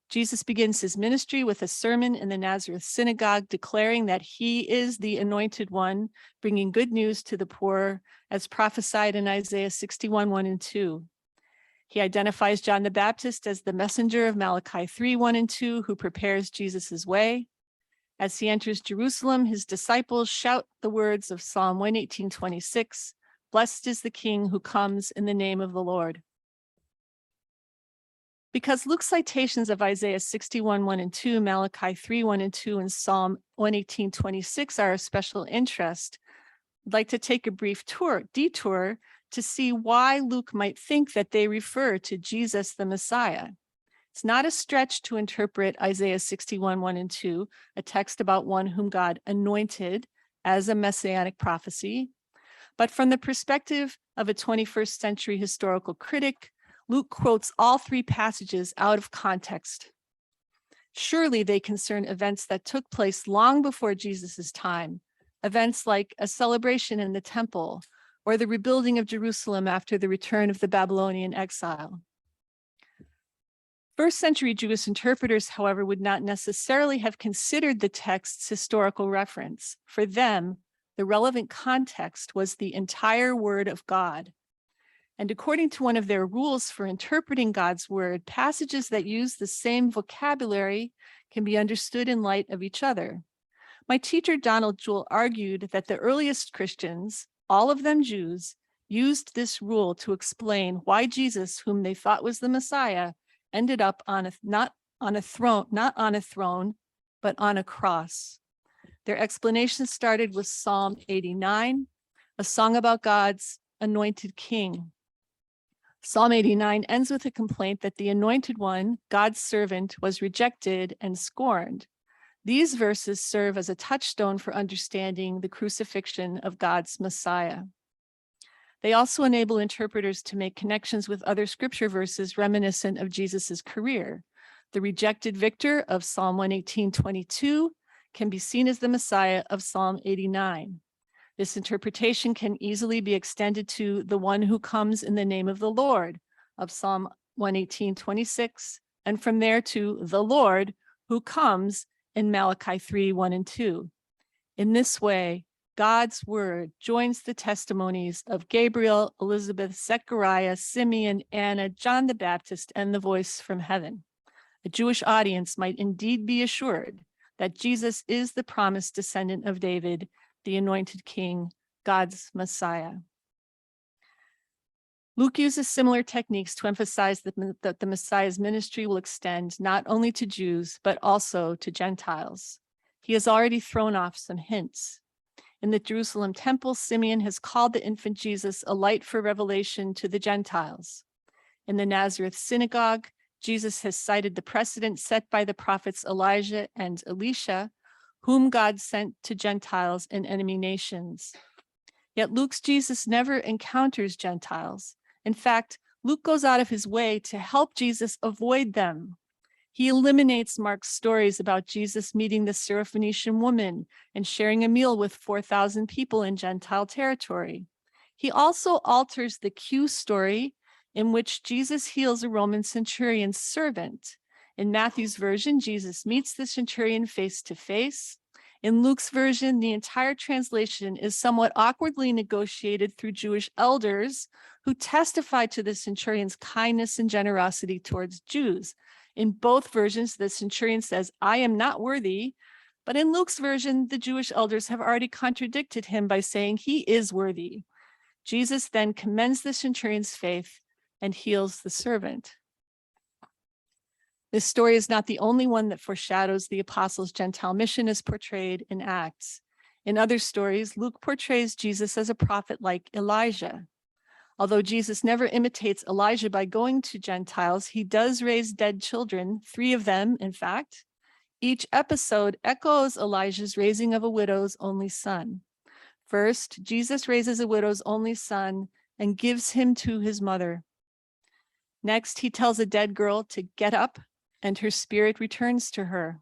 Jesus begins his ministry with a sermon in the Nazareth synagogue declaring that he is the anointed one, bringing good news to the poor, as prophesied in Isaiah 61, 1 and 2. He identifies John the Baptist as the messenger of Malachi 3, 1 and 2, who prepares Jesus' way. As he enters Jerusalem, his disciples shout the words of Psalm 118, 26, "Blessed is the King who comes in the name of the Lord." Because Luke's citations of Isaiah 61, 1 and 2, Malachi 3, 1 and 2, and Psalm 118, 26 are of special interest, I'd like to take a brief detour to see why Luke might think that they refer to Jesus the Messiah. It's not a stretch to interpret Isaiah 61, 1 and 2, a text about one whom God anointed, as a messianic prophecy. But from the perspective of a 21st century historical critic, Luke quotes all 3 passages out of context. Surely they concern events that took place long before Jesus' time, events like a celebration in the temple or the rebuilding of Jerusalem after the return of the Babylonian exile. First century Jewish interpreters, however, would not necessarily have considered the text's historical reference. For them, the relevant context was the entire word of God. And according to one of their rules for interpreting God's word, passages that use the same vocabulary can be understood in light of each other. My teacher, Donald Jewell, argued that the earliest Christians, all of them Jews, used this rule to explain why Jesus, whom they thought was the Messiah, ended up not on a throne, but on a cross. Their explanation started with Psalm 89, a song about God's anointed king. Psalm 89 ends with a complaint that the anointed one, God's servant, was rejected and scorned. These verses serve as a touchstone for understanding the crucifixion of God's Messiah. They also enable interpreters to make connections with other scripture verses reminiscent of Jesus's career. The rejected victor of Psalm 118:22 can be seen as the Messiah of Psalm 89. This interpretation can easily be extended to the one who comes in the name of the Lord of Psalm 118:26, and from there to the Lord who comes in Malachi 3:1 and 2. In this way, God's word joins the testimonies of Gabriel, Elizabeth, Zechariah, Simeon, Anna, John the Baptist, and the voice from heaven. A Jewish audience might indeed be assured that Jesus is the promised descendant of David, the anointed king, God's Messiah. Luke uses similar techniques to emphasize that the Messiah's ministry will extend not only to Jews, but also to Gentiles. He has already thrown off some hints. In the Jerusalem temple, Simeon has called the infant Jesus a light for revelation to the Gentiles. In the Nazareth synagogue, Jesus has cited the precedent set by the prophets Elijah and Elisha, whom God sent to Gentiles and enemy nations. Yet Luke's Jesus never encounters Gentiles. In fact, Luke goes out of his way to help Jesus avoid them. He eliminates Mark's stories about Jesus meeting the Syrophoenician woman and sharing a meal with 4,000 people in Gentile territory. He also alters the Q story in which Jesus heals a Roman centurion's servant. In Matthew's version, Jesus meets the centurion face to face. In Luke's version, the entire translation is somewhat awkwardly negotiated through Jewish elders who testify to the centurion's kindness and generosity towards Jews. In both versions, the centurion says, "I am not worthy," but in Luke's version, the Jewish elders have already contradicted him by saying he is worthy. Jesus then commends the centurion's faith and heals the servant. This story is not the only one that foreshadows the apostles' Gentile mission as portrayed in Acts. In other stories, Luke portrays Jesus as a prophet like Elijah. Although Jesus never imitates Elijah by going to Gentiles, he does raise dead children, 3 of them, in fact. Each episode echoes Elijah's raising of a widow's only son. First, Jesus raises a widow's only son and gives him to his mother. Next, he tells a dead girl to get up, and her spirit returns to her.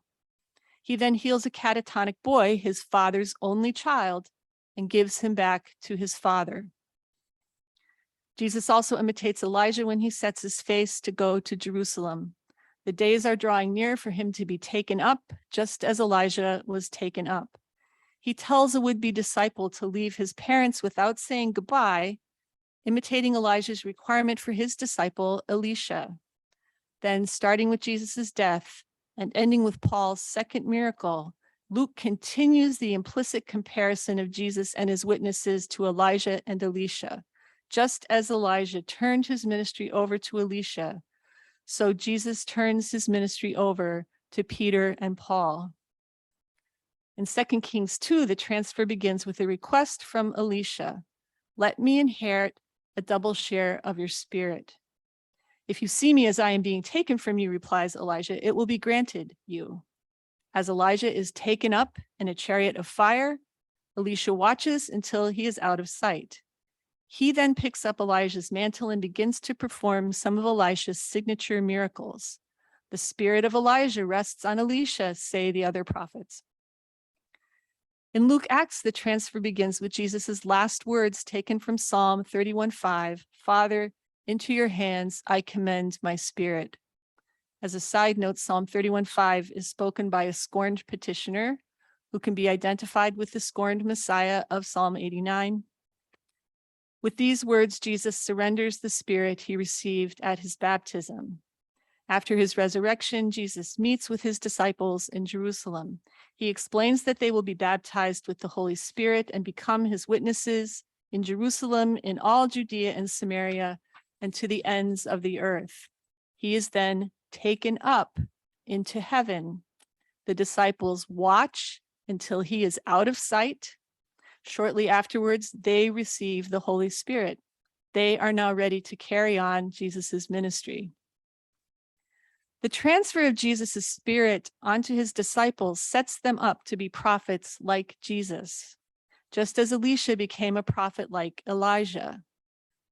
He then heals a catatonic boy, his father's only child, and gives him back to his father. Jesus also imitates Elijah when he sets his face to go to Jerusalem. The days are drawing near for him to be taken up, just as Elijah was taken up. He tells a would-be disciple to leave his parents without saying goodbye, imitating Elijah's requirement for his disciple, Elisha. Then, starting with Jesus' death and ending with Paul's second miracle, Luke continues the implicit comparison of Jesus and his witnesses to Elijah and Elisha. Just as Elijah turned his ministry over to Elisha, so Jesus turns his ministry over to Peter and Paul. In 2 Kings 2, the transfer begins with a request from Elisha, "Let me inherit a double share of your spirit." "If you see me as I am being taken from you," replies Elijah, "it will be granted you." As Elijah is taken up in a chariot of fire, Elisha watches until he is out of sight. He then picks up Elijah's mantle and begins to perform some of Elisha's signature miracles. "The spirit of Elijah rests on Elisha," say the other prophets. In Luke Acts, the transfer begins with Jesus' last words taken from Psalm 31:5, "Father, into your hands I commend my spirit." As a side note, Psalm 31:5 is spoken by a scorned petitioner who can be identified with the scorned Messiah of Psalm 89. With these words, Jesus surrenders the spirit he received at his baptism. After his resurrection, Jesus meets with his disciples in Jerusalem. He explains that they will be baptized with the Holy Spirit and become his witnesses in Jerusalem, in all Judea and Samaria, and to the ends of the earth. He is then taken up into heaven. The disciples watch until he is out of sight. Shortly afterwards, they receive the Holy Spirit. They are now ready to carry on Jesus's ministry. The transfer of Jesus's spirit onto his disciples sets them up to be prophets like Jesus, just as Elisha became a prophet like Elijah.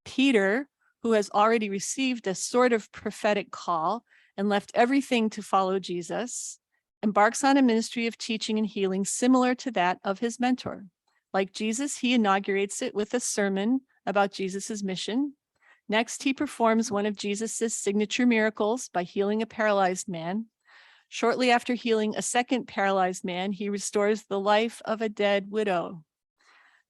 Peter, who has already received a sort of prophetic call and left everything to follow Jesus, embarks on a ministry of teaching and healing similar to that of his mentor. Like Jesus, he inaugurates it with a sermon about Jesus's mission. Next, he performs one of Jesus's signature miracles by healing a paralyzed man. Shortly after healing a second paralyzed man, he restores the life of a dead widow.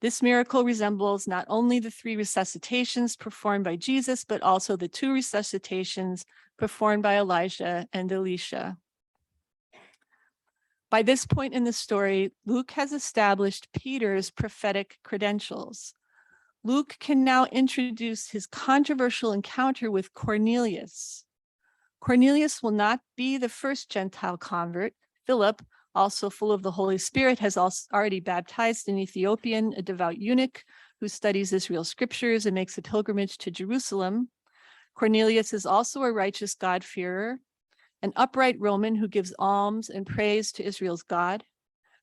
This miracle resembles not only the 3 resuscitations performed by Jesus, but also the 2 resuscitations performed by Elijah and Elisha. By this point in the story, Luke has established Peter's prophetic credentials. Luke can now introduce his controversial encounter with Cornelius. Cornelius will not be the first Gentile convert. Philip, also full of the Holy Spirit, has already baptized an Ethiopian, a devout eunuch who studies Israel's scriptures and makes a pilgrimage to Jerusalem. Cornelius is also a righteous God-fearer, an upright Roman who gives alms and praise to Israel's God.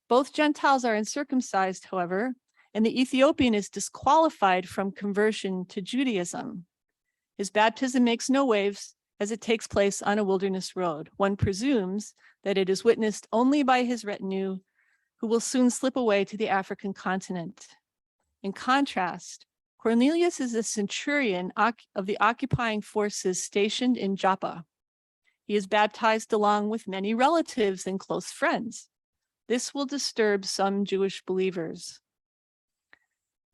Both Gentiles are uncircumcised, however, and the Ethiopian is disqualified from conversion to Judaism. His baptism makes no waves as it takes place on a wilderness road. One presumes that it is witnessed only by his retinue, who will soon slip away to the African continent. In contrast, Cornelius is a centurion of the occupying forces stationed in Joppa. He is baptized along with many relatives and close friends. This will disturb some Jewish believers.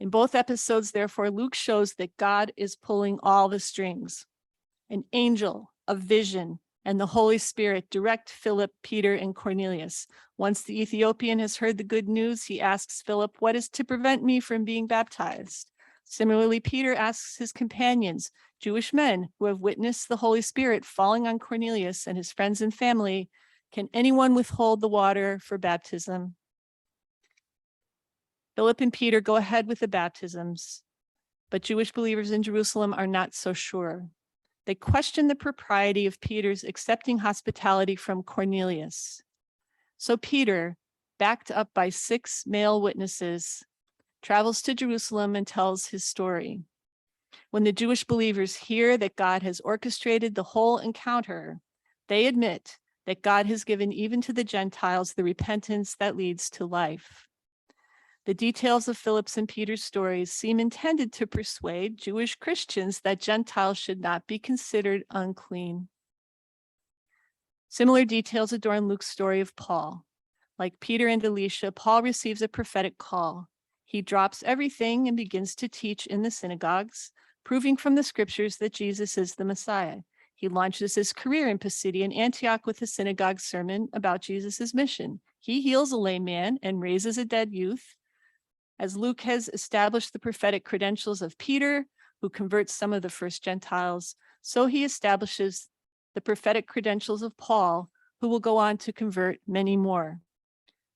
In both episodes, therefore, Luke shows that God is pulling all the strings. An angel, a vision, and the Holy Spirit direct Philip, Peter, and Cornelius. Once the Ethiopian has heard the good news, he asks Philip, "What is to prevent me from being baptized?" Similarly, Peter asks his companions, Jewish men who have witnessed the Holy Spirit falling on Cornelius and his friends and family, "Can anyone withhold the water for baptism?" Philip and Peter go ahead with the baptisms, but Jewish believers in Jerusalem are not so sure. They question the propriety of Peter's accepting hospitality from Cornelius. So Peter, backed up by 6 male witnesses, travels to Jerusalem and tells his story. When the Jewish believers hear that God has orchestrated the whole encounter, they admit that God has given even to the Gentiles the repentance that leads to life. The details of Philip's and Peter's stories seem intended to persuade Jewish Christians that Gentiles should not be considered unclean. Similar details adorn Luke's story of Paul. Like Peter and Elisha, Paul receives a prophetic call. He drops everything and begins to teach in the synagogues, proving from the scriptures that Jesus is the Messiah. He launches his career in Pisidian Antioch with a synagogue sermon about Jesus's mission. He heals a lame man and raises a dead youth. As Luke has established the prophetic credentials of Peter, who converts some of the first Gentiles, so he establishes the prophetic credentials of Paul, who will go on to convert many more.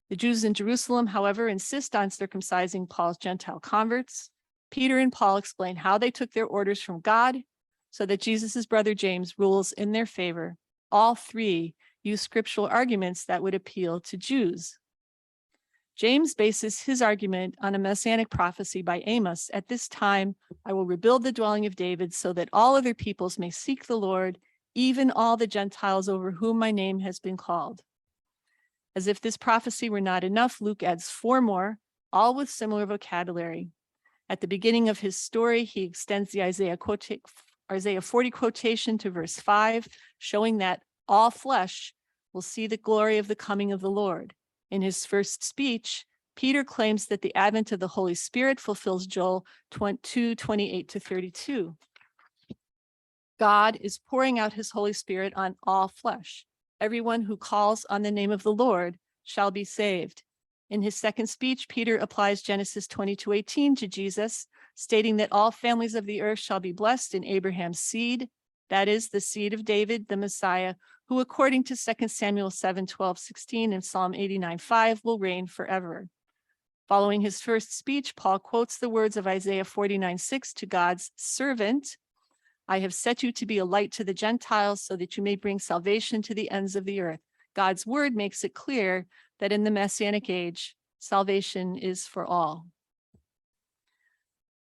The Jews in Jerusalem, however, insist on circumcising Paul's Gentile converts. Peter and Paul explain how they took their orders from God so that Jesus' brother James rules in their favor. All 3 use scriptural arguments that would appeal to Jews. James bases his argument on a messianic prophecy by Amos. "At this time, I will rebuild the dwelling of David so that all other peoples may seek the Lord, even all the Gentiles over whom my name has been called." As if this prophecy were not enough, Luke adds 4 more, all with similar vocabulary. At the beginning of his story, he extends the Isaiah 40 quotation to verse 5, showing that all flesh will see the glory of the coming of the Lord. In his first speech, Peter claims that the advent of the Holy Spirit fulfills Joel 2:28-32. God is pouring out his Holy Spirit on all flesh. Everyone who calls on the name of the Lord shall be saved. In his second speech, Peter applies Genesis 22:18 to Jesus, stating that all families of the earth shall be blessed in Abraham's seed, that is, the seed of David, the Messiah, who according to 2 Samuel 7:12-16 and Psalm 89:5 will reign forever. Following his first speech, Paul quotes the words of Isaiah 49:6 to God's servant, "I have set you to be a light to the Gentiles so that you may bring salvation to the ends of the earth." God's word makes it clear that in the Messianic age, salvation is for all.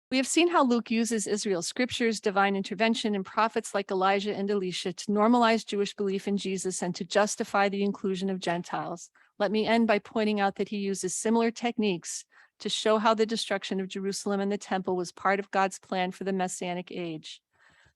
We have seen how Luke uses Israel's scriptures, divine intervention, and prophets like Elijah and Elisha to normalize Jewish belief in Jesus and to justify the inclusion of Gentiles. Let me end by pointing out that he uses similar techniques to show how the destruction of Jerusalem and the temple was part of God's plan for the Messianic age.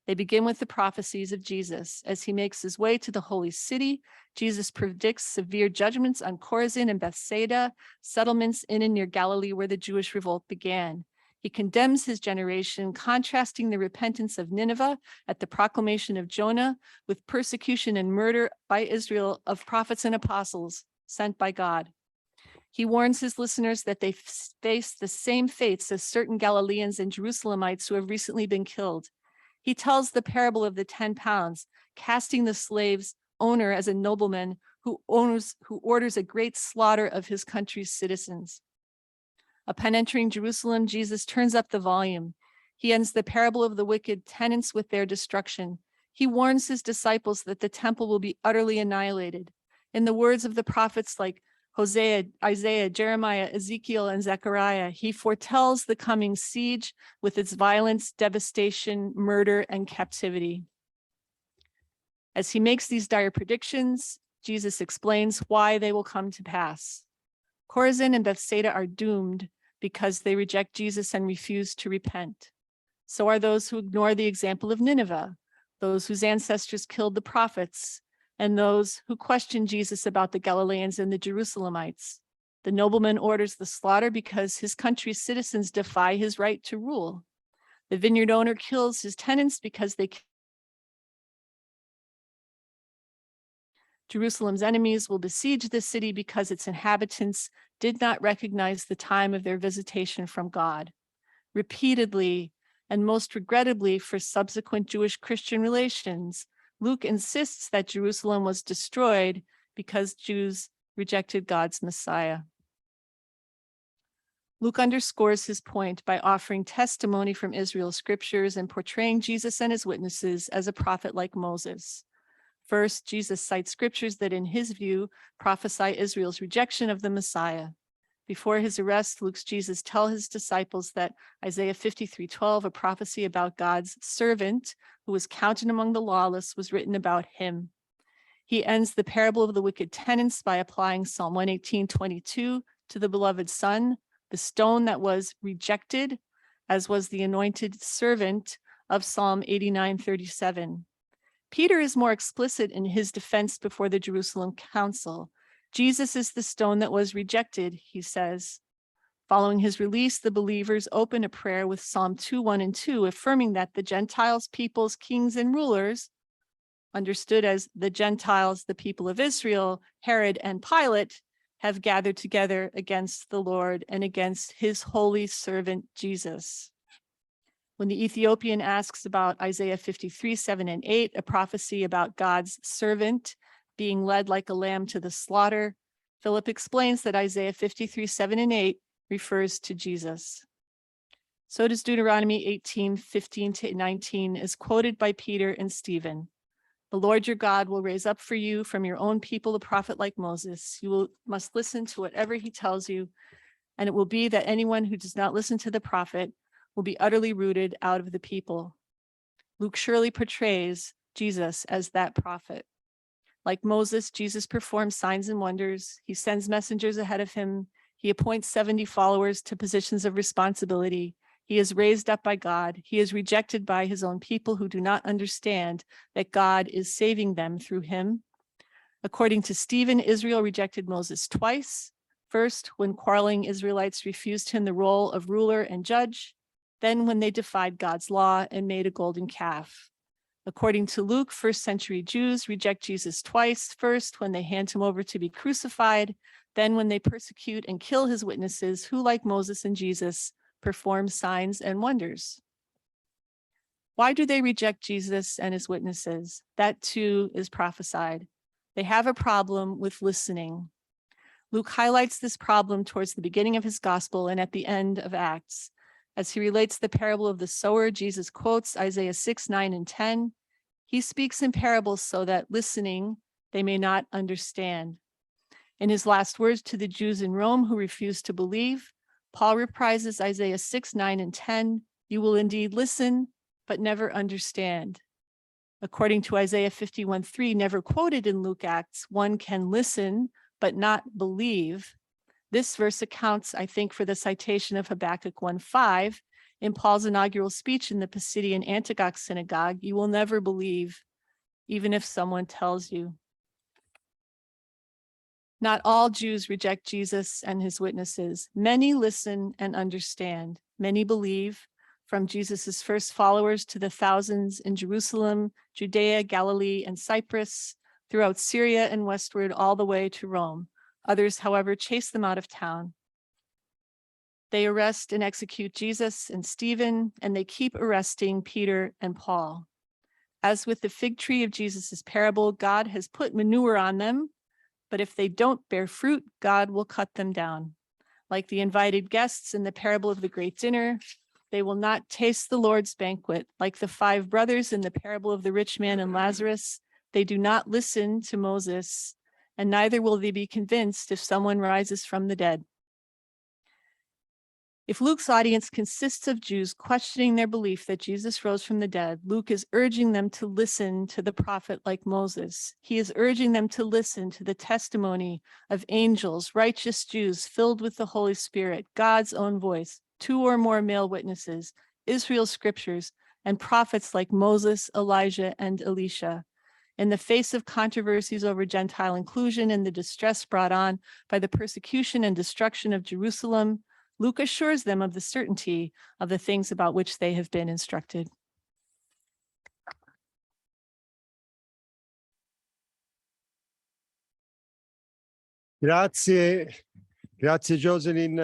They begin with the prophecies of Jesus. As he makes his way to the holy city, Jesus predicts severe judgments on Chorazin and Bethsaida, settlements in and near Galilee where the Jewish revolt began. He condemns his generation, contrasting the repentance of Nineveh at the proclamation of Jonah with persecution and murder by Israel of prophets and apostles sent by God. He warns his listeners that they face the same fates as certain Galileans and Jerusalemites who have recently been killed. He tells the parable of the 10 pounds, casting the slave's owner as a nobleman who orders a great slaughter of his country's citizens. Upon entering Jerusalem, Jesus turns up the volume. He ends the parable of the wicked tenants with their destruction. He warns his disciples that the temple will be utterly annihilated. In the words of the prophets like Hosea, Isaiah, Jeremiah, Ezekiel, and Zechariah, he foretells the coming siege with its violence, devastation, murder, and captivity. As he makes these dire predictions, Jesus explains why they will come to pass. Chorazin and Bethsaida are doomed because they reject Jesus and refuse to repent. So are those who ignore the example of Nineveh, those whose ancestors killed the prophets, and those who question Jesus about the Galileans and the Jerusalemites. The nobleman orders the slaughter because his country's citizens defy his right to rule. The vineyard owner kills his tenants because they Jerusalem's enemies will besiege the city because its inhabitants did not recognize the time of their visitation from God. Repeatedly, and most regrettably for subsequent Jewish-Christian relations, Luke insists that Jerusalem was destroyed because Jews rejected God's Messiah. Luke underscores his point by offering testimony from Israel's scriptures and portraying Jesus and his witnesses as a prophet like Moses. First, Jesus cites scriptures that, in his view, prophesy Israel's rejection of the Messiah. Before his arrest, Luke's Jesus tells his disciples that Isaiah 53:12, a prophecy about God's servant who was counted among the lawless, was written about him. He ends the parable of the wicked tenants by applying Psalm 118:22 to the beloved Son, the stone that was rejected, as was the anointed servant of Psalm 89:37. Peter is more explicit in his defense before the Jerusalem Council. Jesus is the stone that was rejected, he says. Following his release, the believers open a prayer with Psalm 2:1 and 2, affirming that the Gentiles, peoples, kings, and rulers, understood as the Gentiles, the people of Israel, Herod and Pilate, have gathered together against the Lord and against his holy servant, Jesus. When the Ethiopian asks about Isaiah 53:7 and 8, a prophecy about God's servant being led like a lamb to the slaughter, Philip explains that Isaiah 53:7 and 8 refers to Jesus. So does Deuteronomy 18:15 to 19, as quoted by Peter and Stephen. The Lord your God will raise up for you from your own people a prophet like Moses. You must listen to whatever he tells you, and it will be that anyone who does not listen to the prophet will be utterly rooted out of the people. Luke surely portrays Jesus as that prophet. Like Moses, Jesus performs signs and wonders. He sends messengers ahead of him. He appoints 70 followers to positions of responsibility. He is raised up by God. He is rejected by his own people who do not understand that God is saving them through him. According to Stephen, Israel rejected Moses twice. First, when quarreling Israelites refused him the role of ruler and judge. Then when they defied God's law and made a golden calf. According to Luke, first century Jews reject Jesus twice, first when they hand him over to be crucified, then when they persecute and kill his witnesses who, like Moses and Jesus, perform signs and wonders. Why do they reject Jesus and his witnesses? That too is prophesied. They have a problem with listening. Luke highlights this problem towards the beginning of his gospel and at the end of Acts. As he relates the parable of the sower, Jesus quotes Isaiah 6, 9, and 10. He speaks in parables so that listening, they may not understand. In his last words to the Jews in Rome who refused to believe, Paul reprises Isaiah 6, 9, and 10. You will indeed listen, but never understand. According to Isaiah 51:3, never quoted in Luke Acts, one can listen, but not believe. This verse accounts, I think, for the citation of Habakkuk 1:5 in Paul's inaugural speech in the Pisidian Antioch synagogue. You will never believe, even if someone tells you. Not all Jews reject Jesus and his witnesses. Many listen and understand. Many believe, from Jesus's first followers to the thousands in Jerusalem, Judea, Galilee, and Cyprus, throughout Syria and westward all the way to Rome. Others, however, chase them out of town. They arrest and execute Jesus and Stephen, and they keep arresting Peter and Paul. As with the fig tree of Jesus's parable, God has put manure on them, but if they don't bear fruit, God will cut them down. Like the invited guests in the parable of the great dinner, they will not taste the Lord's banquet. Like the 5 brothers in the parable of the rich man and Lazarus, they do not listen to Moses, and neither will they be convinced if someone rises from the dead. If Luke's audience consists of Jews questioning their belief that Jesus rose from the dead, Luke is urging them to listen to the prophet like Moses. He is urging them to listen to the testimony of angels, righteous Jews filled with the Holy Spirit, God's own voice, 2 or more male witnesses, Israel's scriptures, and prophets like Moses, Elijah, and Elisha. In the face of controversies over Gentile inclusion and the distress brought on by the persecution and destruction of Jerusalem, Luke assures them of the certainty of the things about which they have been instructed. Grazie Jocelyn,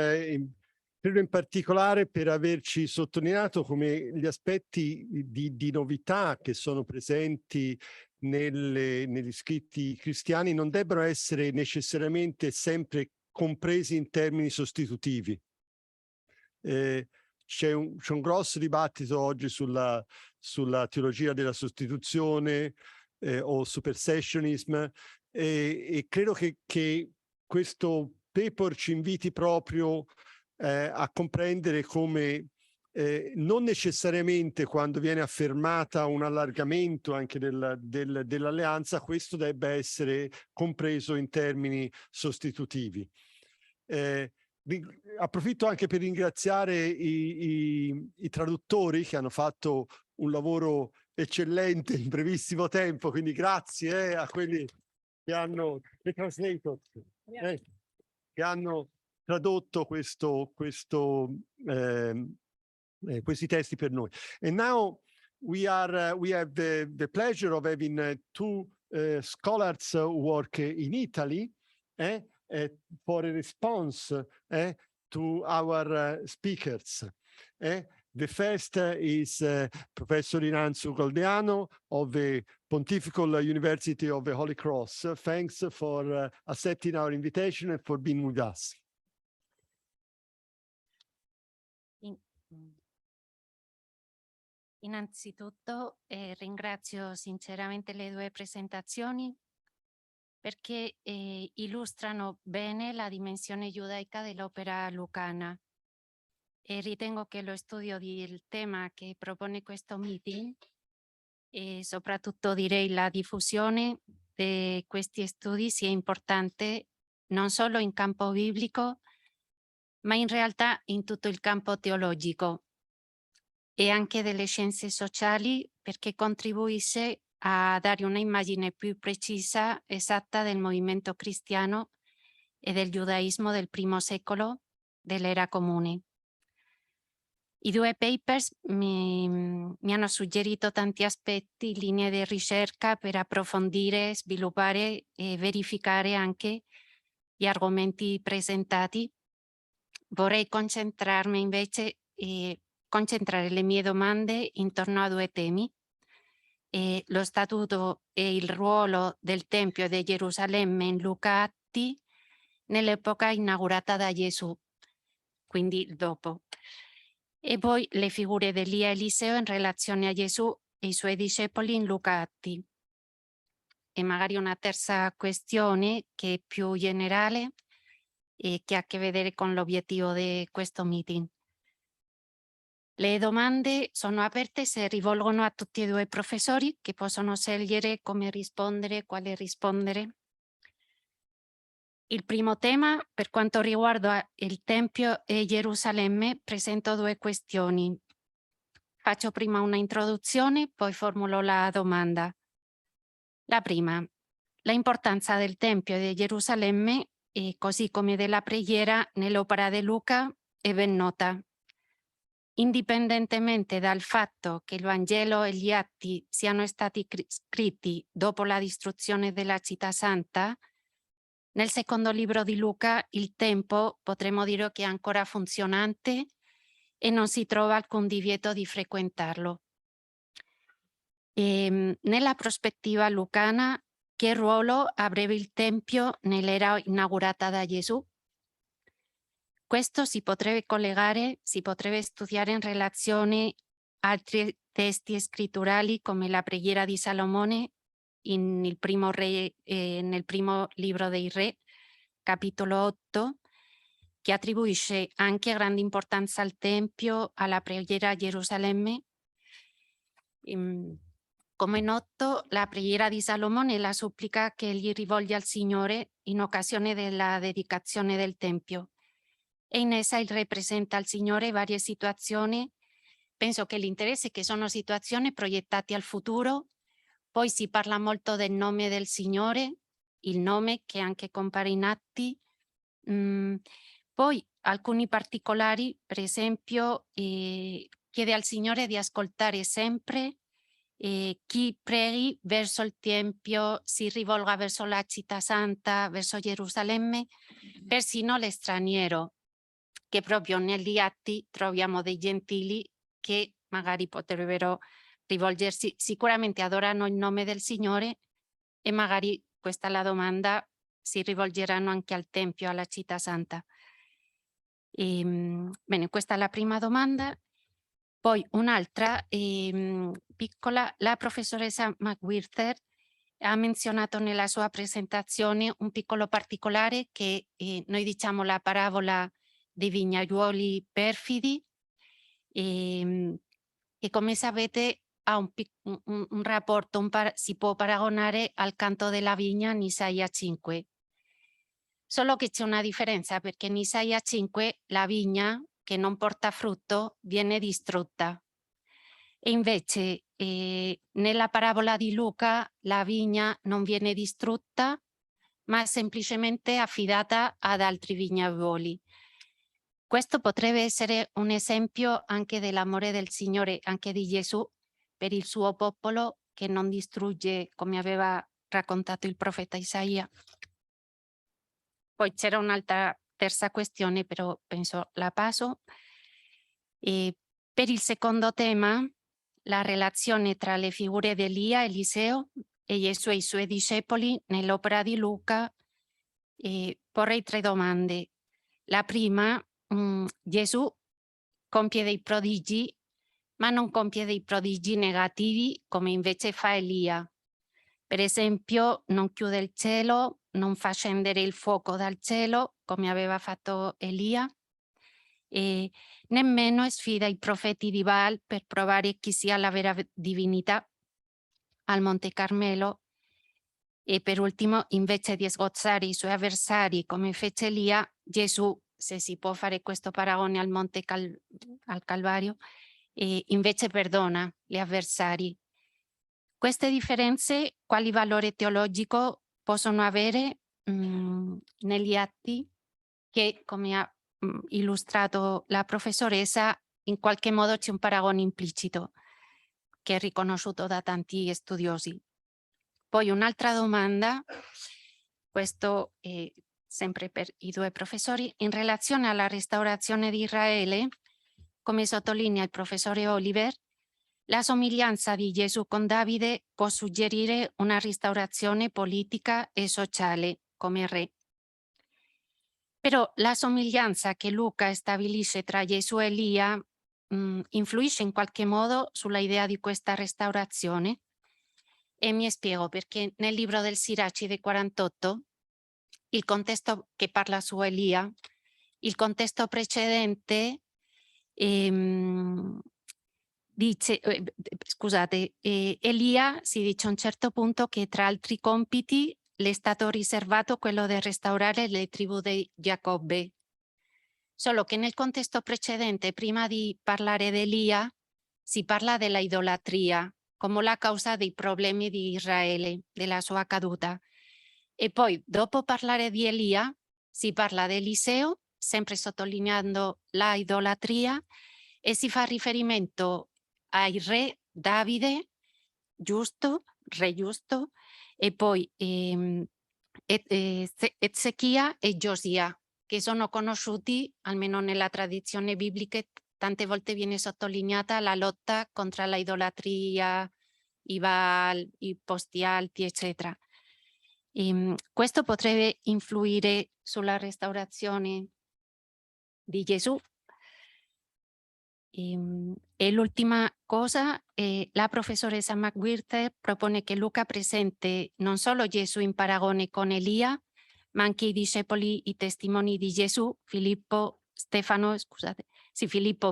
credo in particolare per averci sottolineato come gli aspetti di novità che sono presenti negli scritti cristiani non debbano essere necessariamente sempre compresi in termini sostitutivi. C'è un grosso dibattito oggi sulla teologia della sostituzione o supersessionism e credo che questo paper ci inviti proprio a comprendere come non necessariamente quando viene affermata un allargamento anche dell'alleanza questo debba essere compreso in termini sostitutivi. Approfitto anche per ringraziare i traduttori che hanno fatto un lavoro eccellente in brevissimo tempo, quindi grazie a quelli che hanno che hanno tradotto questi testi per noi. And now we have the pleasure of having 2 scholars work in Italy for a response to our speakers. The first is Professor Iranzu Galdeano of the Pontificia Università of the Holy Cross. Thanks for accepting our invitation and for being with us. Innanzitutto ringrazio sinceramente le 2 presentazioni perché illustrano bene la dimensione giudaica dell'opera lucana e ritengo che lo studio del tema che propone questo meeting e soprattutto direi la diffusione di questi studi sia importante non solo in campo biblico ma in realtà in tutto il campo teologico e anche delle scienze sociali perché contribuisce a dare una immagine più precisa, esatta del movimento cristiano e del giudaismo del primo secolo dell'era comune. I 2 papers mi hanno suggerito tanti aspetti, linee di ricerca per approfondire, sviluppare e verificare anche gli argomenti presentati. Vorrei concentrarmi invece e concentrare le mie domande intorno a 2 temi. Lo statuto e il ruolo del Tempio di Gerusalemme in Luca Atti nell'epoca inaugurata da Gesù, quindi il dopo. E poi le figure di Elia e Eliseo in relazione a Gesù e i suoi discepoli in Luca Atti. E magari una terza questione che è più generale e che ha a che vedere con l'obiettivo di questo meeting. Le domande sono aperte, si rivolgono a tutti e due i professori che possono scegliere come rispondere, quale rispondere. Il primo tema, per quanto riguarda il Tempio e Gerusalemme, presento due questioni. Faccio prima una introduzione, poi formulo la domanda. La prima, l'importanza del Tempio di Gerusalemme, così come della preghiera nell'opera di Luca, è ben nota. Indipendentemente dal fatto che il Vangelo e gli Atti siano stati scritti dopo la distruzione della Città Santa, nel secondo libro di Luca il Tempio potremmo dire che è ancora funzionante e non si trova alcun divieto di frequentarlo. Nella prospettiva lucana, che ruolo avrebbe il Tempio nell'era inaugurata da Gesù? Questo si potrebbe collegare, si potrebbe studiare in relazione a altri testi scritturali come la preghiera di Salomone nel primo libro dei Re, capitolo 8, che attribuisce anche grande importanza al Tempio, alla preghiera a Gerusalemme. Come è noto, la preghiera di Salomone è la supplica che egli rivolge al Signore in occasione della dedicazione del Tempio. E in essa il re presenta al Signore varie situazioni. Penso che l'interesse che sono situazioni proiettate al futuro. Poi si parla molto del nome del Signore, il nome che anche compare in Atti. Poi alcuni particolari, per esempio, chiede al Signore di ascoltare sempre chi preghi verso il Tempio, si rivolga verso la Città Santa, verso Gerusalemme, persino l'straniero, che proprio negli Atti troviamo dei gentili che magari potrebbero rivolgersi, sicuramente adorano il nome del Signore e magari, questa è la domanda, si rivolgeranno anche al Tempio, alla Città Santa. Bene, questa è la prima domanda. Poi un'altra piccola, la professoressa McWhirter ha menzionato nella sua presentazione un piccolo particolare che noi diciamo la parabola dei vignaiuoli perfidi, che come sapete ha un rapporto, si può paragonare al canto della vigna in Isaia 5. Solo che c'è una differenza, perché in Isaia 5 la vigna che non porta frutto viene distrutta. E invece nella parabola di Luca la vigna non viene distrutta, ma è semplicemente affidata ad altri vignaiuoli. Questo potrebbe essere un esempio anche dell'amore del Signore, anche di Gesù, per il suo popolo che non distrugge, come aveva raccontato il profeta Isaia. Poi c'era un'altra terza questione, però penso la passo. Per il secondo tema, la relazione tra le figure di Elia, Eliseo e Gesù e i suoi discepoli nell'opera di Luca, porrei 3 domande. La prima, Gesù compie dei prodigi, ma non compie dei prodigi negativi come invece fa Elia. Per esempio, non chiude il cielo, non fa scendere il fuoco dal cielo come aveva fatto Elia, e nemmeno sfida i profeti di Baal per provare chi sia la vera divinità al Monte Carmelo. E per ultimo, invece di sgozzare i suoi avversari come fece Elia, Gesù, se si può fare questo paragone al Monte al Calvario, invece perdona gli avversari. Queste differenze, quali valore teologico possono avere negli atti che, come ha illustrato la professoressa, in qualche modo c'è un paragone implicito che è riconosciuto da tanti studiosi. Poi un'altra domanda, questo è sempre per i 2 professori, in relazione alla restaurazione di Israele, come sottolinea il professore Oliver, la somiglianza di Gesù con Davide può suggerire una restaurazione politica e sociale come re. Però la somiglianza che Luca stabilisce tra Gesù e Elia influisce in qualche modo sulla idea di questa restaurazione. E mi spiego, perché nel libro del Siracide 48, il contesto che parla su Elia, il contesto precedente dice, scusate, Elia si dice a un certo punto che tra altri compiti le è stato riservato quello di restaurare le tribù di Giacobbe. Solo che nel contesto precedente, prima di parlare di Elia, si parla della idolatria come la causa dei problemi di Israele, della sua caduta. E poi, dopo parlare di Elia, si parla di Eliseo, sempre sottolineando la idolatria, e si fa riferimento al re Davide, giusto, re giusto, e poi Ezechia e Giosia, che sono conosciuti, almeno nella tradizione biblica, tante volte viene sottolineata la lotta contro la idolatria, i Baal, i posti alti, eccetera. Questo potrebbe influire sulla restaurazione di Gesù. E l'ultima cosa, la professoressa McWhirter propone che Luca presenti non solo Gesù in paragone con Elia, ma anche i discepoli, i testimoni di Gesù, Filippo,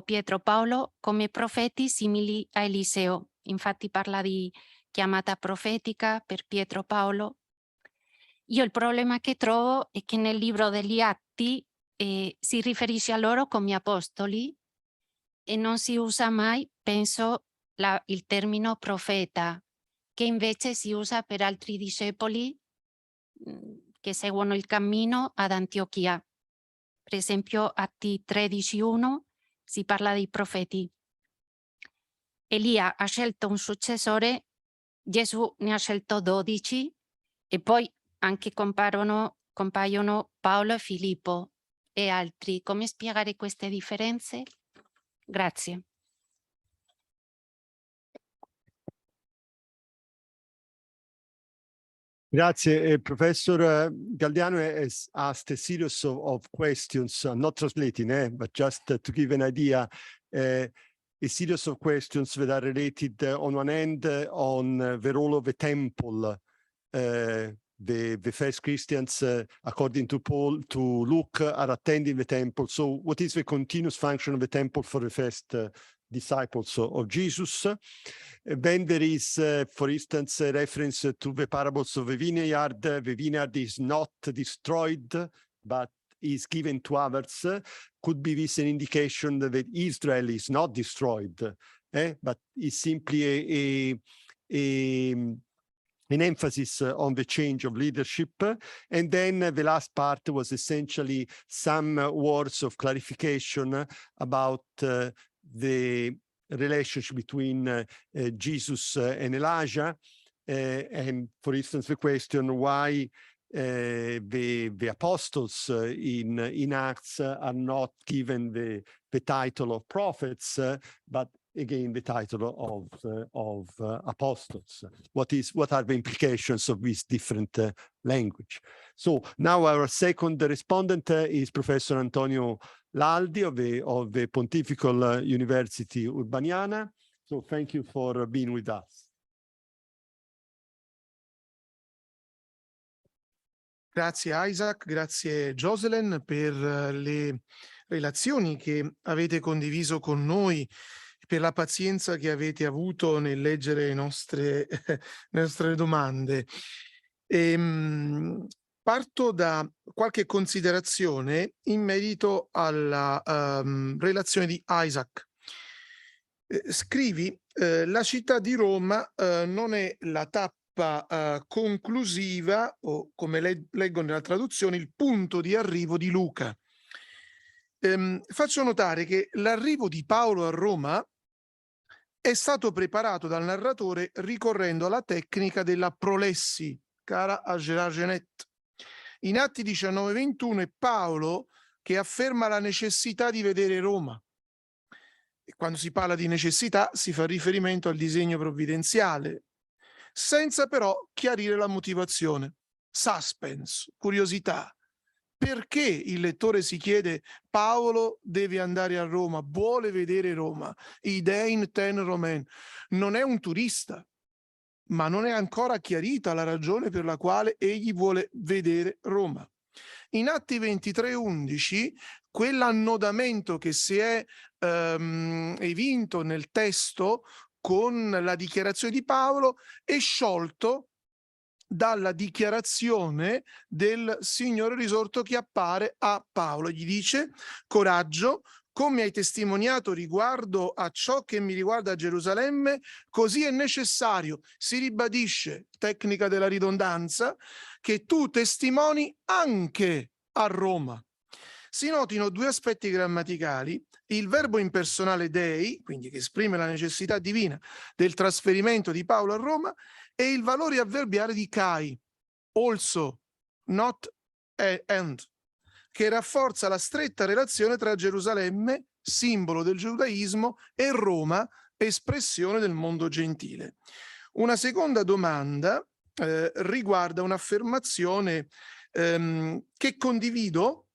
Pietro, Paolo, come profeti simili a Eliseo. Infatti parla di chiamata profetica per Pietro, Paolo. Io il problema che trovo è che nel libro degli Atti si riferisce a loro come apostoli e non si usa mai, penso, il termine profeta, che invece si usa per altri discepoli che seguono il cammino ad Antiochia. Per esempio, Atti 13:1 si parla dei profeti. Elia ha scelto un successore, Gesù ne ha scelto 12 e poi anche compaiono Paolo e Filippo e altri. Come spiegare queste differenze? Grazie. Grazie. Professor Galdeano has asked a series of questions. I'm not translating, but just to give an idea, a series of questions that are related on one end on the role of the temple. The first Christians, according to Paul, to Luke, are attending the temple. So what is the continuous function of the temple for the first disciples of Jesus? Then there is, for instance, a reference to the parables of the vineyard. The vineyard is not destroyed, but is given to others. Could be this an indication that Israel is not destroyed, but is simply an emphasis on the change of leadership. And then the last part was essentially some words of clarification about the relationship between Jesus and Elijah. And for instance, the question why the apostles in Acts are not given the title of prophets, but again the title of apostles. What are the implications of this different language? So now our second respondent is Professor Antonio Landi of the Pontificia Università Urbaniana. So thank you for being with us. Grazie Isaac, grazie Jocelyn per le relazioni che avete condiviso con noi, per la pazienza che avete avuto nel leggere le nostre domande. Parto da qualche considerazione in merito alla relazione di Isaac. Scrivi, la città di Roma non è la tappa conclusiva, o come leggo nella traduzione, il punto di arrivo di Luca. Faccio notare che l'arrivo di Paolo a Roma è stato preparato dal narratore ricorrendo alla tecnica della prolessi, cara a Gérard Genet. In Atti 19:21 è Paolo che afferma la necessità di vedere Roma. E quando si parla di necessità si fa riferimento al disegno provvidenziale, senza però chiarire la motivazione. Suspense, curiosità. perché il lettore si chiede: Paolo deve andare a Roma, vuole vedere Roma, idein ten Romain. Non è un turista, ma non è ancora chiarita la ragione per la quale egli vuole vedere Roma. In Atti 23:11, quell'annodamento che si è evinto nel testo con la dichiarazione di Paolo è sciolto dalla dichiarazione del Signore risorto che appare a Paolo. Gli dice: coraggio, come hai testimoniato riguardo a ciò che mi riguarda a Gerusalemme, così è necessario, si ribadisce, tecnica della ridondanza, che tu testimoni anche a Roma. Si notino due aspetti grammaticali: il verbo impersonale dei, quindi che esprime la necessità divina del trasferimento di Paolo a Roma, e il valore avverbiale di kai, also, not and, che rafforza la stretta relazione tra Gerusalemme, simbolo del giudaismo, e Roma, espressione del mondo gentile. Una seconda domanda riguarda un'affermazione che condivido,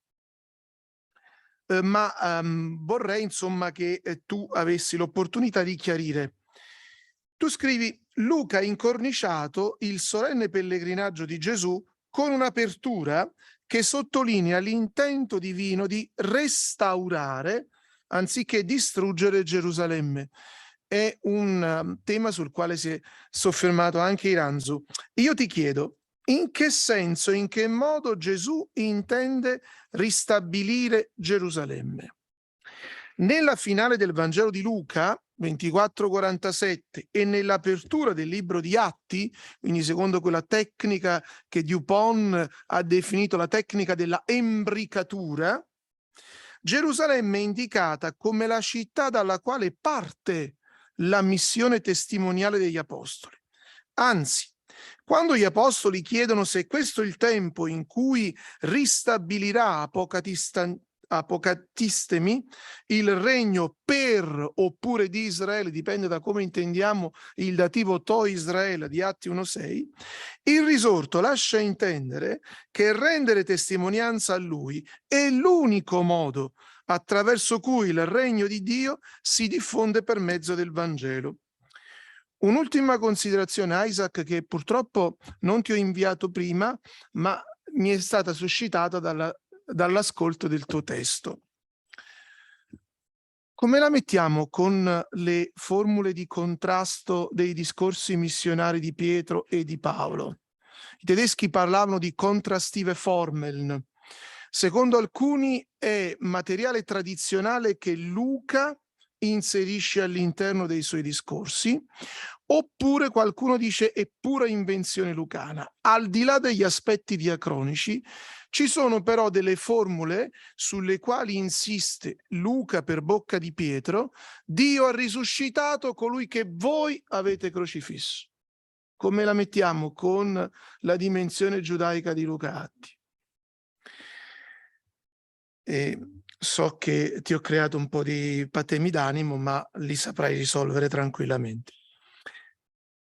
ma vorrei insomma che tu avessi l'opportunità di chiarire. Tu scrivi: Luca ha incorniciato il solenne pellegrinaggio di Gesù con un'apertura che sottolinea l'intento divino di restaurare anziché distruggere Gerusalemme. È un tema sul quale si è soffermato anche Iranzu. Io ti chiedo: in che senso, in che modo Gesù intende ristabilire Gerusalemme? Nella finale del Vangelo di Luca 24:47 e nell'apertura del libro di Atti, quindi secondo quella tecnica che Dupont ha definito la tecnica della embricatura, Gerusalemme è indicata come la città dalla quale parte la missione testimoniale degli apostoli. Anzi, quando gli apostoli chiedono se questo è il tempo in cui ristabilirà apocatistemi il regno per oppure di Israele, dipende da come intendiamo il dativo to Israele di Atti 1:6, il risorto lascia intendere che rendere testimonianza a lui è l'unico modo attraverso cui il regno di Dio si diffonde per mezzo del Vangelo. Un'ultima considerazione, Isaac, che purtroppo non ti ho inviato prima, ma mi è stata suscitata dall'ascolto del tuo testo. Come la mettiamo con le formule di contrasto dei discorsi missionari di Pietro e di Paolo? I tedeschi parlavano di contrastive Formeln. Secondo alcuni è materiale tradizionale che Luca inserisce all'interno dei suoi discorsi, oppure qualcuno dice è pura invenzione lucana. Al di là degli aspetti diacronici, ci sono però delle formule sulle quali insiste Luca per bocca di Pietro: Dio ha risuscitato colui che voi avete crocifisso. Come la mettiamo con la dimensione giudaica di Luca Atti? So che ti ho creato un po' di patemi d'animo, ma li saprai risolvere tranquillamente.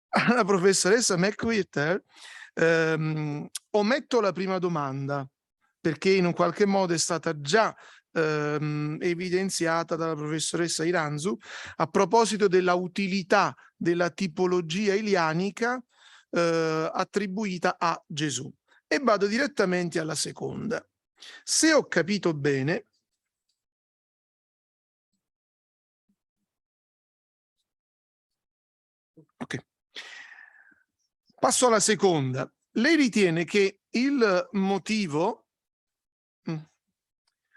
Alla professoressa McWhirter ometto la prima domanda, perché in un qualche modo è stata già evidenziata dalla professoressa Iranzu a proposito della utilità della tipologia elianica attribuita a Gesù. E vado direttamente alla seconda. Se ho capito bene, ok. Passo alla seconda. Lei ritiene che il motivo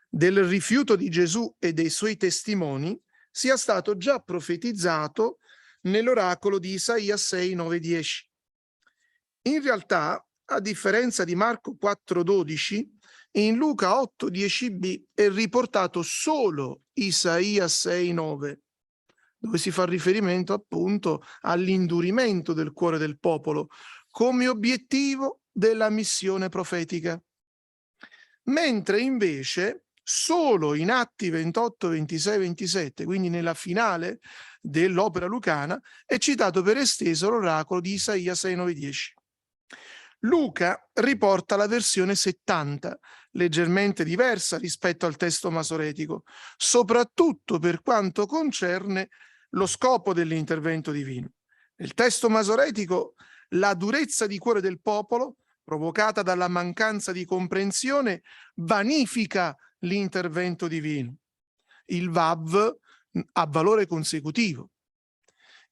del rifiuto di Gesù e dei suoi testimoni sia stato già profetizzato nell'oracolo di Isaia 6, 9, 10. In realtà, a differenza di Marco 4,12, in Luca 8, 10b è riportato solo Isaia 6, 9, dove si fa riferimento appunto all'indurimento del cuore del popolo come obiettivo della missione profetica. Mentre invece solo in Atti 28, 26, 27, quindi nella finale dell'opera lucana, è citato per esteso l'oracolo di Isaia 6, 9, 10. Luca riporta la versione 70, leggermente diversa rispetto al testo masoretico, soprattutto per quanto concerne lo scopo dell'intervento divino. Nel testo masoretico la durezza di cuore del popolo, provocata dalla mancanza di comprensione, vanifica l'intervento divino. Il Vav ha valore consecutivo.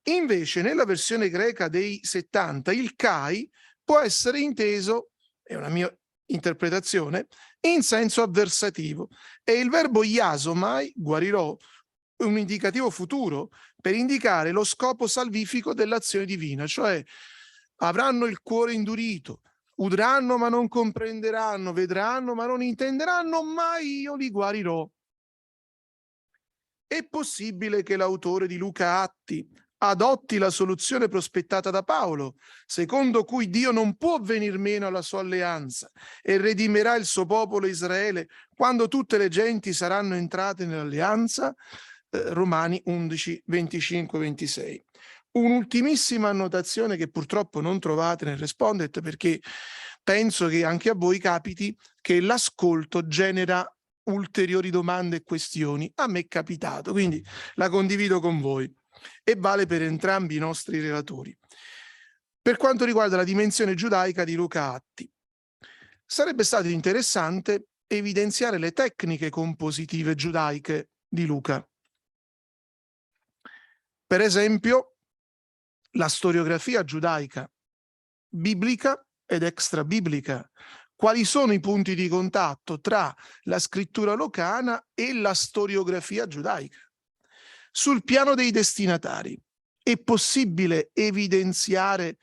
Invece nella versione greca dei 70 il Kai può essere inteso, è una mia interpretazione, in senso avversativo, e il verbo iasomai, guarirò, è un indicativo futuro per indicare lo scopo salvifico dell'azione divina, cioè avranno il cuore indurito, udranno ma non comprenderanno, vedranno ma non intenderanno, ma io li guarirò. È possibile che l'autore di Luca Atti adotti la soluzione prospettata da Paolo, secondo cui Dio non può venir meno alla sua alleanza e redimerà il suo popolo Israele quando tutte le genti saranno entrate nell'alleanza? Romani 11, 25, 26. Un'ultimissima annotazione che purtroppo non trovate nel Respondet, perché penso che anche a voi capiti che l'ascolto genera ulteriori domande e questioni. A me è capitato, quindi la condivido con voi e vale per entrambi i nostri relatori. Per quanto riguarda la dimensione giudaica di Luca Atti, sarebbe stato interessante evidenziare le tecniche compositive giudaiche di Luca. Per esempio, la storiografia giudaica, biblica ed extrabiblica. Quali sono i punti di contatto tra la scrittura lucana e la storiografia giudaica? Sul piano dei destinatari, è possibile evidenziare,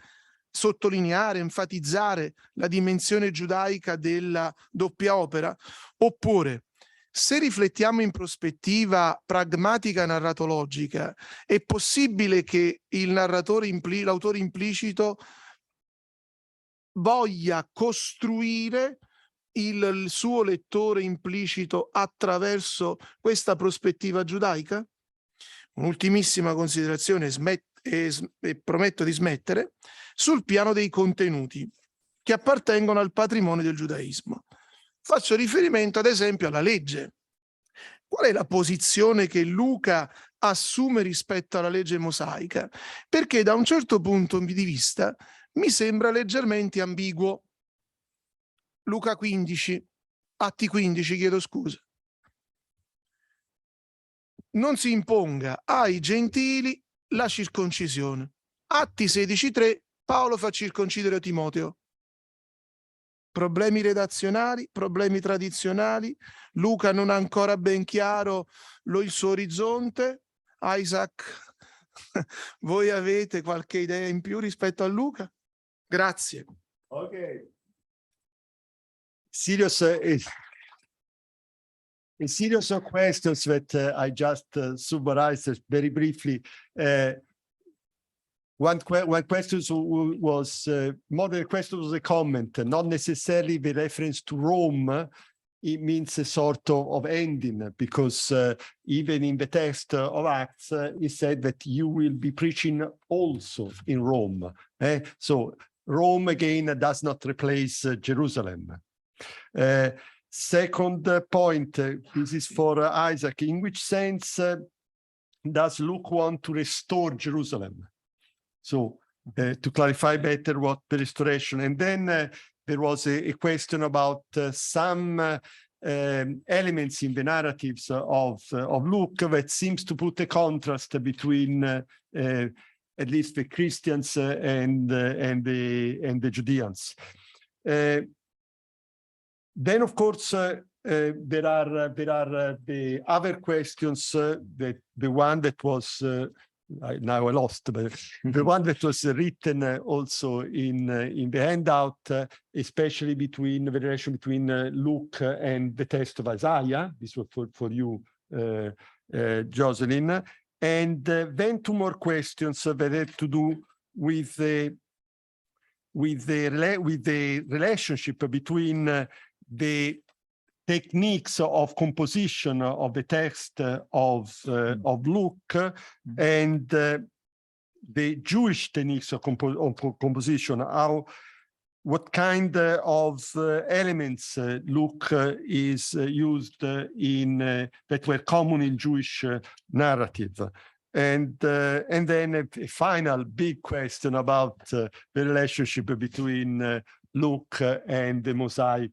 sottolineare, enfatizzare la dimensione giudaica della doppia opera? Oppure, se riflettiamo in prospettiva pragmatica narratologica, è possibile che l'autore implicito voglia costruire il suo lettore implicito attraverso questa prospettiva giudaica? Un'ultimissima considerazione, e prometto di smettere, sul piano dei contenuti che appartengono al patrimonio del giudaismo. Faccio riferimento ad esempio alla legge. Qual è la posizione che Luca assume rispetto alla legge mosaica? Perché da un certo punto di vista mi sembra leggermente ambiguo. Luca 15, Atti 15, chiedo scusa. Non si imponga ai gentili la circoncisione. Atti 16,3, Paolo fa circoncidere Timoteo. Problemi redazionali, problemi tradizionali. Luca non ha ancora ben chiaro il suo orizzonte. Isaac, voi avete qualche idea in più rispetto a Luca? Grazie. Okay. A series of questions that I just summarized very briefly. One question was more than a question, was a comment, not necessarily the reference to Rome. It means a sort of ending, because even in the text of Acts, it said that you will be preaching also in Rome. So Rome again does not replace Jerusalem. Second point, this is for Isaac. In which sense does Luke want to restore Jerusalem? So to clarify better what the restoration. And then there was a question about some elements in the narratives of Luke that seems to put a contrast between at least the Christians and the Judeans. Then, of course, there are the other questions. The one that was now I lost, but the one that was written also in the handout, especially between the relation between Luke and the text of Isaiah. This was for you, Jocelyn. And then two more questions that had to do with the relationship between the techniques of composition of the text of Luke and the Jewish techniques of composition. How what kind of elements Luke is used in that were common in Jewish narrative. And then a final big question about the relationship between Luke and the Mosaic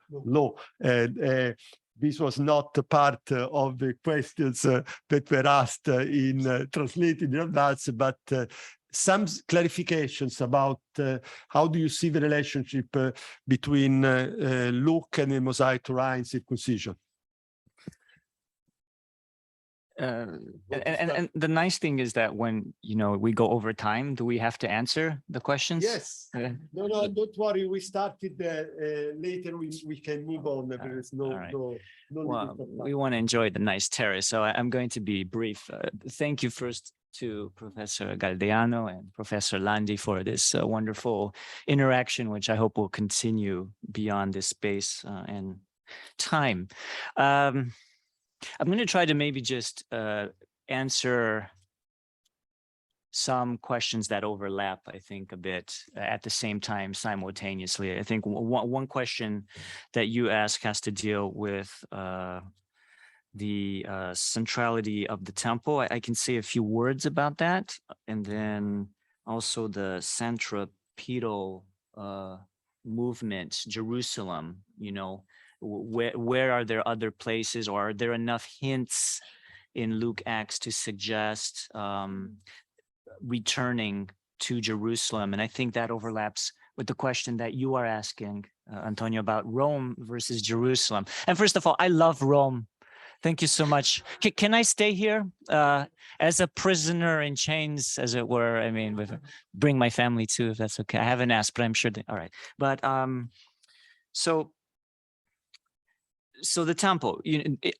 law. This was not part of the questions that were asked in translated in advance, but some clarifications about how do you see the relationship between Luke and the Mosaic Torah and circumcision? And the nice thing is that when we go over time, do we have to answer the questions? Yes. No, don't worry. We started later. We can move on. There is no, right. no Well, we want to enjoy the nice terrace, so I'm going to be brief. Thank you first to Professor Galdeano and Professor Landi for this wonderful interaction, which I hope will continue beyond this space and time. I'm going to try to maybe just answer some questions that overlap, I think, a bit at the same time, simultaneously. I think one question that you ask has to deal with the centrality of the temple. I can say a few words about that, and then also the centripetal movement, Jerusalem, where are there other places, or are there enough hints in Luke Acts to suggest returning to Jerusalem? And I think that overlaps with the question that you are asking, Antonio, about Rome versus Jerusalem. And first of all, I love Rome. Thank you so much. Can I stay here as a prisoner in chains, as it were? I mean, bring my family too, if that's okay. I haven't asked, but I'm sure all right. But so the temple,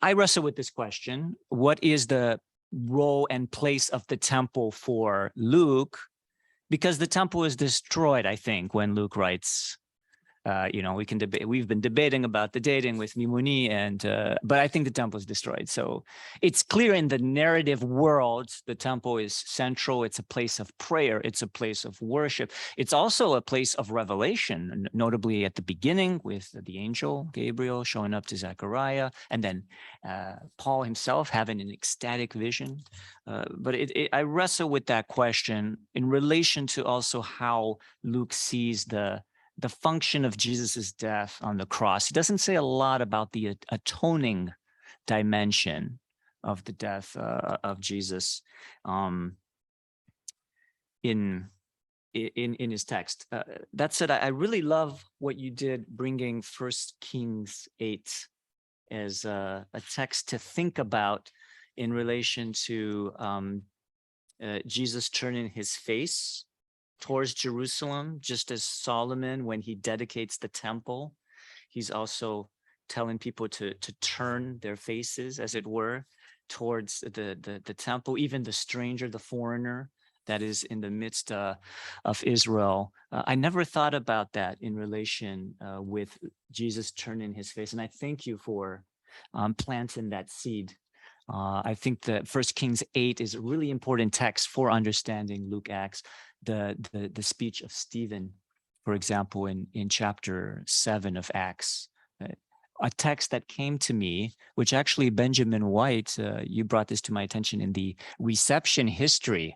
I wrestle with this question. What is the role and place of the temple for Luke? Because the temple is destroyed, I think, when Luke writes, we can debate. We've been debating about the dating with Mimuni, but I think the temple is destroyed. So it's clear in the narrative world, the temple is central. It's a place of prayer. It's a place of worship. It's also a place of revelation, notably at the beginning with the angel Gabriel showing up to Zechariah, and then Paul himself having an ecstatic vision. But I wrestle with that question in relation to also how Luke sees the function of Jesus's death on the cross. He doesn't say a lot about the atoning dimension of the death of Jesus in his text. That said, I really love what you did bringing 1 Kings 8 as a text to think about in relation to Jesus turning his face towards Jerusalem, just as Solomon, when he dedicates the temple, he's also telling people to turn their faces, as it were, towards the temple, even the stranger, the foreigner that is in the midst of Israel. I never thought about that in relation with Jesus turning his face, and I thank you for planting that seed. I think that 1 Kings 8 is a really important text for understanding Luke Acts. The speech of Stephen, for example, in chapter 7 of Acts, a text that came to me, which actually Benjamin White, you brought this to my attention in the reception history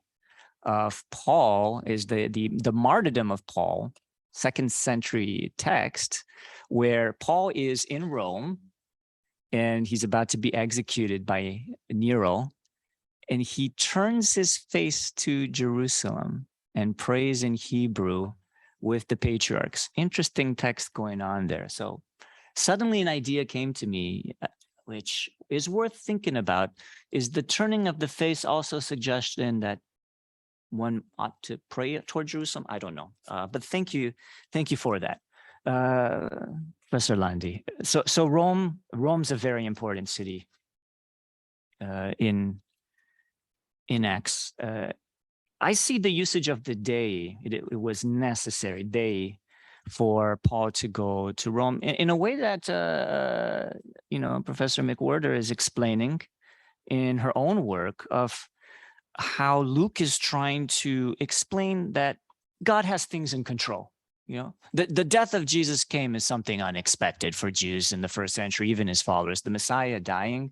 of Paul, is the martyrdom of Paul, 2nd century text, where Paul is in Rome and he's about to be executed by Nero, and he turns his face to Jerusalem and prays in Hebrew with the patriarchs. Interesting text going on there. So suddenly an idea came to me, which is worth thinking about. Is the turning of the face also a suggestion that one ought to pray toward Jerusalem? I don't know. But thank you for that, Professor Landi. So Rome's a very important city in Acts. I see the usage of the day. It was necessary day for Paul to go to Rome in a way that Professor McWhirter is explaining in her own work of how Luke is trying to explain that God has things in control. You know, the death of Jesus came as something unexpected for Jews in the first century, even his followers. The Messiah dying,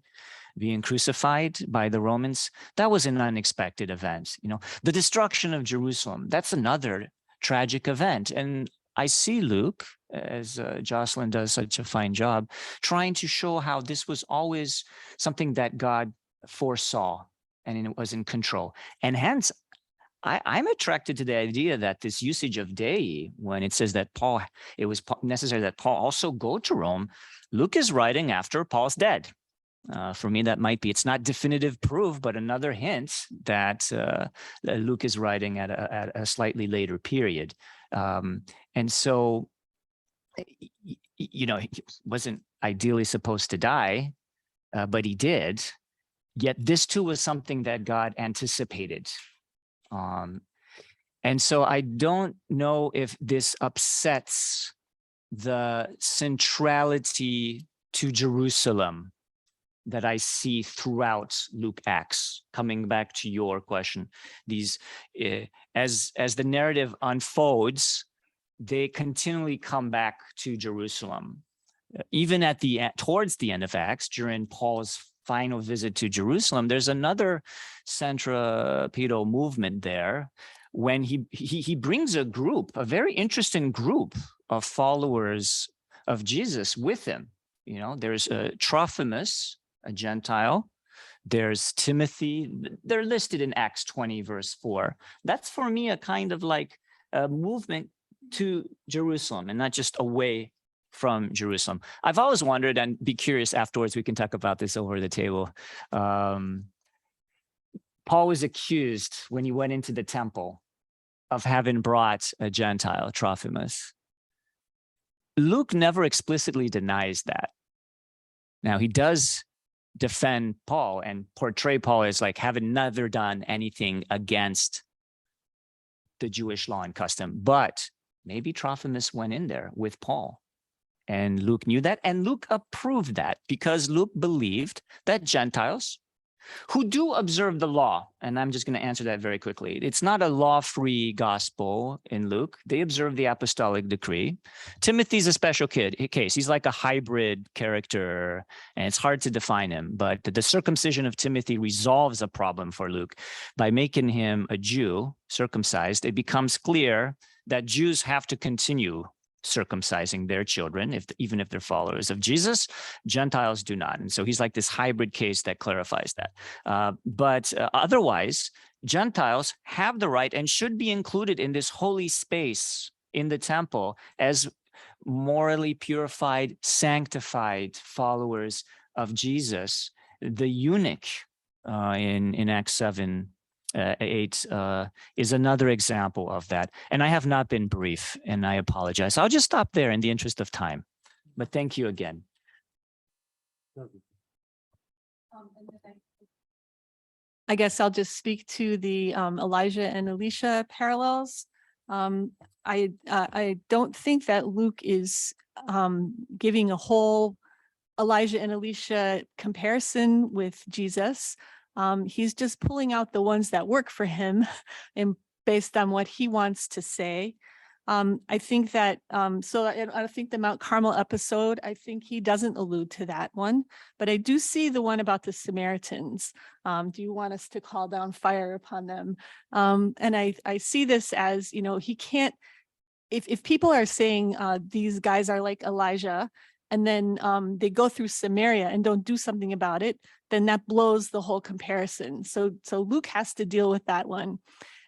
being crucified by the Romans, that was an unexpected event. You know, the destruction of Jerusalem, that's another tragic event. And I see Luke, as Jocelyn does such a fine job, trying to show how this was always something that God foresaw and it was in control. And hence, I'm attracted to the idea that this usage of Dei, when it says that it was necessary that Paul also go to Rome, Luke is writing after Paul's dead. For me, that might be, it's not definitive proof, but another hint that Luke is writing at a slightly later period. And so, you know, he wasn't ideally supposed to die, but he did. Yet this too was something that God anticipated. And so I don't know if this upsets the centrality to Jerusalem that I see throughout Luke Acts. Coming back to your question, these as the narrative unfolds, they continually come back to Jerusalem. Even at towards the end of Acts, during Paul's final visit to Jerusalem, there's another centripetal movement there when he brings a very interesting group of followers of Jesus with him. You know, there's Trophimus, a Gentile. There's Timothy. They're listed in Acts 20, verse 4. That's for me a kind of like a movement to Jerusalem and not just away from Jerusalem. I've always wondered, and be curious afterwards, we can talk about this over the table. Paul was accused when he went into the temple of having brought a Gentile, Trophimus. Luke never explicitly denies that. Now, he does defend Paul and portray Paul as like having never done anything against the Jewish law and custom, but maybe Trophimus went in there with Paul. And Luke knew that, and Luke approved that because Luke believed that Gentiles who do observe the law, and I'm just going to answer that very quickly. It's not a law-free gospel in Luke. They observe the apostolic decree. Timothy's a special case. He's like a hybrid character, and it's hard to define him. But the circumcision of Timothy resolves a problem for Luke. By making him a Jew, circumcised, it becomes clear that Jews have to continue circumcising their children, even if they're followers of Jesus. Gentiles do not. And so he's like this hybrid case that clarifies that. But otherwise, Gentiles have the right and should be included in this holy space in the temple as morally purified, sanctified followers of Jesus. The eunuch in Acts 7:8 is another example of that. And I have not been brief, and I apologize. I'll just stop there in the interest of time. But thank you again. I guess I'll just speak to the Elijah and Elisha parallels. I don't think that Luke is giving a whole Elijah and Elisha comparison with Jesus. He's just pulling out the ones that work for him and based on what he wants to say. I think that, I think the Mount Carmel episode, I think he doesn't allude to that one, but I do see the one about the Samaritans. Do you want us to call down fire upon them? And I see this as, you know, he can't, if people are saying these guys are like Elijah, and then they go through Samaria and don't do something about it, then that blows the whole comparison. So Luke has to deal with that one.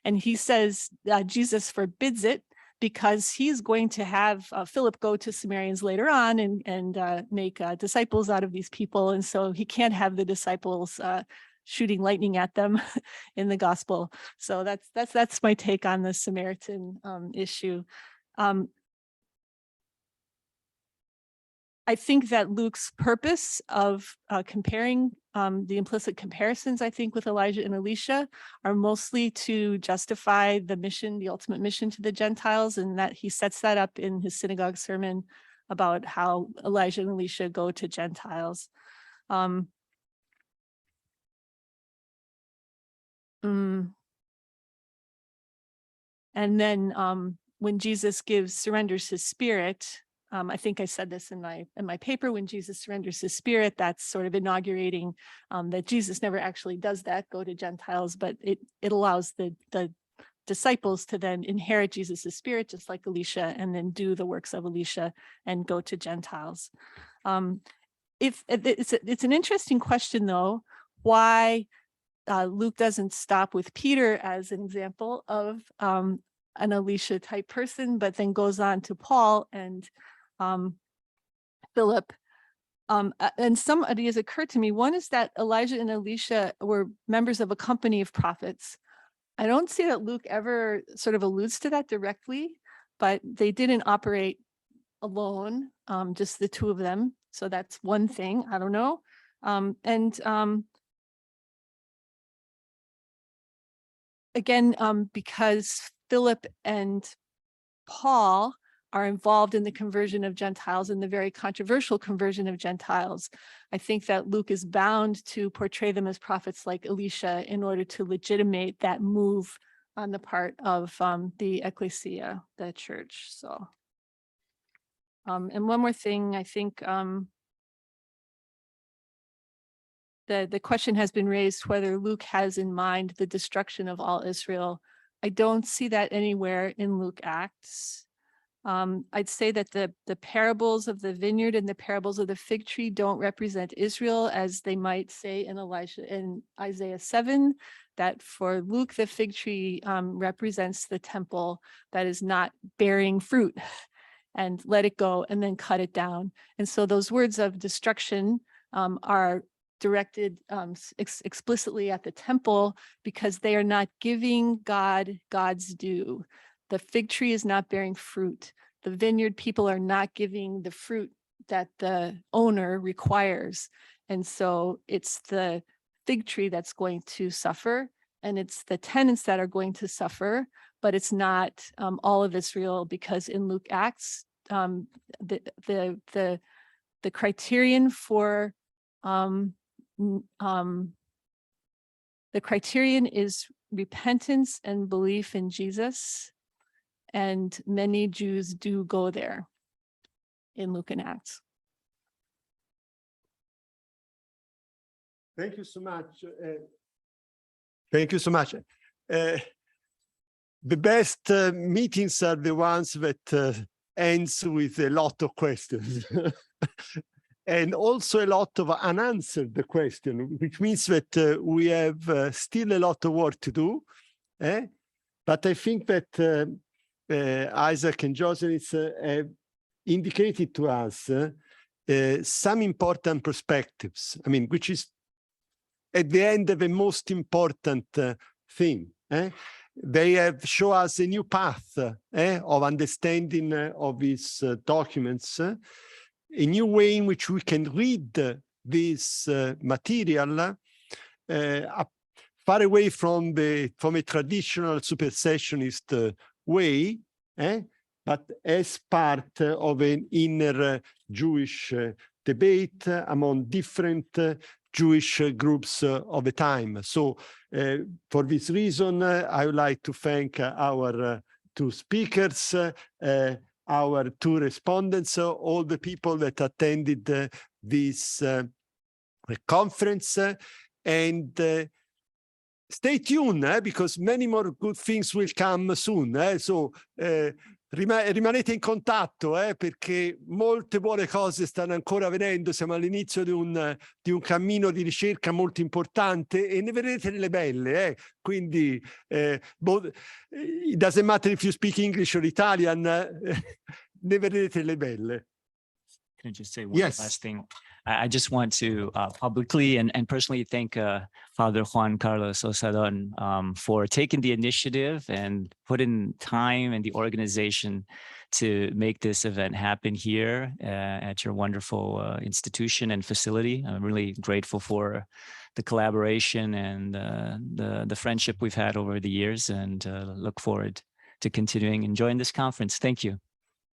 And he says Jesus forbids it because he's going to have Philip go to Samaritans later on and make disciples out of these people. And so he can't have the disciples shooting lightning at them in the gospel. So that's my take on the Samaritan issue. I think that Luke's purpose of comparing the implicit comparisons, I think, with Elijah and Elisha are mostly to justify the mission, the ultimate mission to the Gentiles, and that he sets that up in his synagogue sermon about how Elijah and Elisha go to Gentiles. And then when Jesus surrenders his spirit, I think I said this in my paper, when Jesus surrenders his spirit, that's sort of inaugurating that Jesus never actually does that, go to Gentiles, but it allows the disciples to then inherit Jesus's spirit, just like Elisha, and then do the works of Elisha and go to Gentiles. If it's an interesting question, though, why Luke doesn't stop with Peter as an example of an Elisha type person, but then goes on to Paul and Philip. And some ideas occurred to me. One is that Elijah and Elisha were members of a company of prophets. I don't see that Luke ever sort of alludes to that directly, but they didn't operate alone, just the two of them. So that's one thing. I don't know. Again, because Philip and Paul are involved in the conversion of Gentiles and the very controversial conversion of Gentiles, I think that Luke is bound to portray them as prophets like Elisha in order to legitimate that move on the part of the ecclesia, the church. So, and one more thing, I think the question has been raised whether Luke has in mind the destruction of all Israel. I don't see that anywhere in Luke Acts. I'd say that the parables of the vineyard and the parables of the fig tree don't represent Israel, as they might say in Isaiah 7, that for Luke, the fig tree represents the temple that is not bearing fruit, and let it go and then cut it down. And so those words of destruction are directed explicitly at the temple, because they are not giving God's due. The fig tree is not bearing fruit. The vineyard people are not giving the fruit that the owner requires. And so it's the fig tree that's going to suffer, and it's the tenants that are going to suffer, but it's not all of Israel, because in Luke Acts, the criterion for the criterion is repentance and belief in Jesus. And many Jews do go there in Luke and Acts. Thank you so much. Thank you so much. The best meetings are the ones that ends with a lot of questions. And also a lot of unanswered questions, which means that we have still a lot of work to do. But I think that Isaac and Jocelyn have indicated to us some important perspectives, I mean, which is at the end the most important thing. They have shown us a new path of understanding of these documents, a new way in which we can read this material far away from a traditional supersessionist way, but as part of an inner Jewish debate among different Jewish groups of the time. So for this reason, I would like to thank our two speakers, our two respondents, all the people that attended this conference, and stay tuned, because many more good things will come soon. So rimanete in contatto, perché molte buone cose stanno ancora venendo. Siamo all'inizio di un cammino di ricerca molto importante, e ne vedrete delle belle. Quindi it doesn't matter if you speak English or Italian, ne vedrete delle belle. Can I just say one last thing? I just want to publicly and personally thank Father Juan Carlos Osadon for taking the initiative and putting time and the organization to make this event happen here at your wonderful institution and facility. I'm really grateful for the collaboration and the friendship we've had over the years, and look forward to continuing enjoying this conference. Thank you.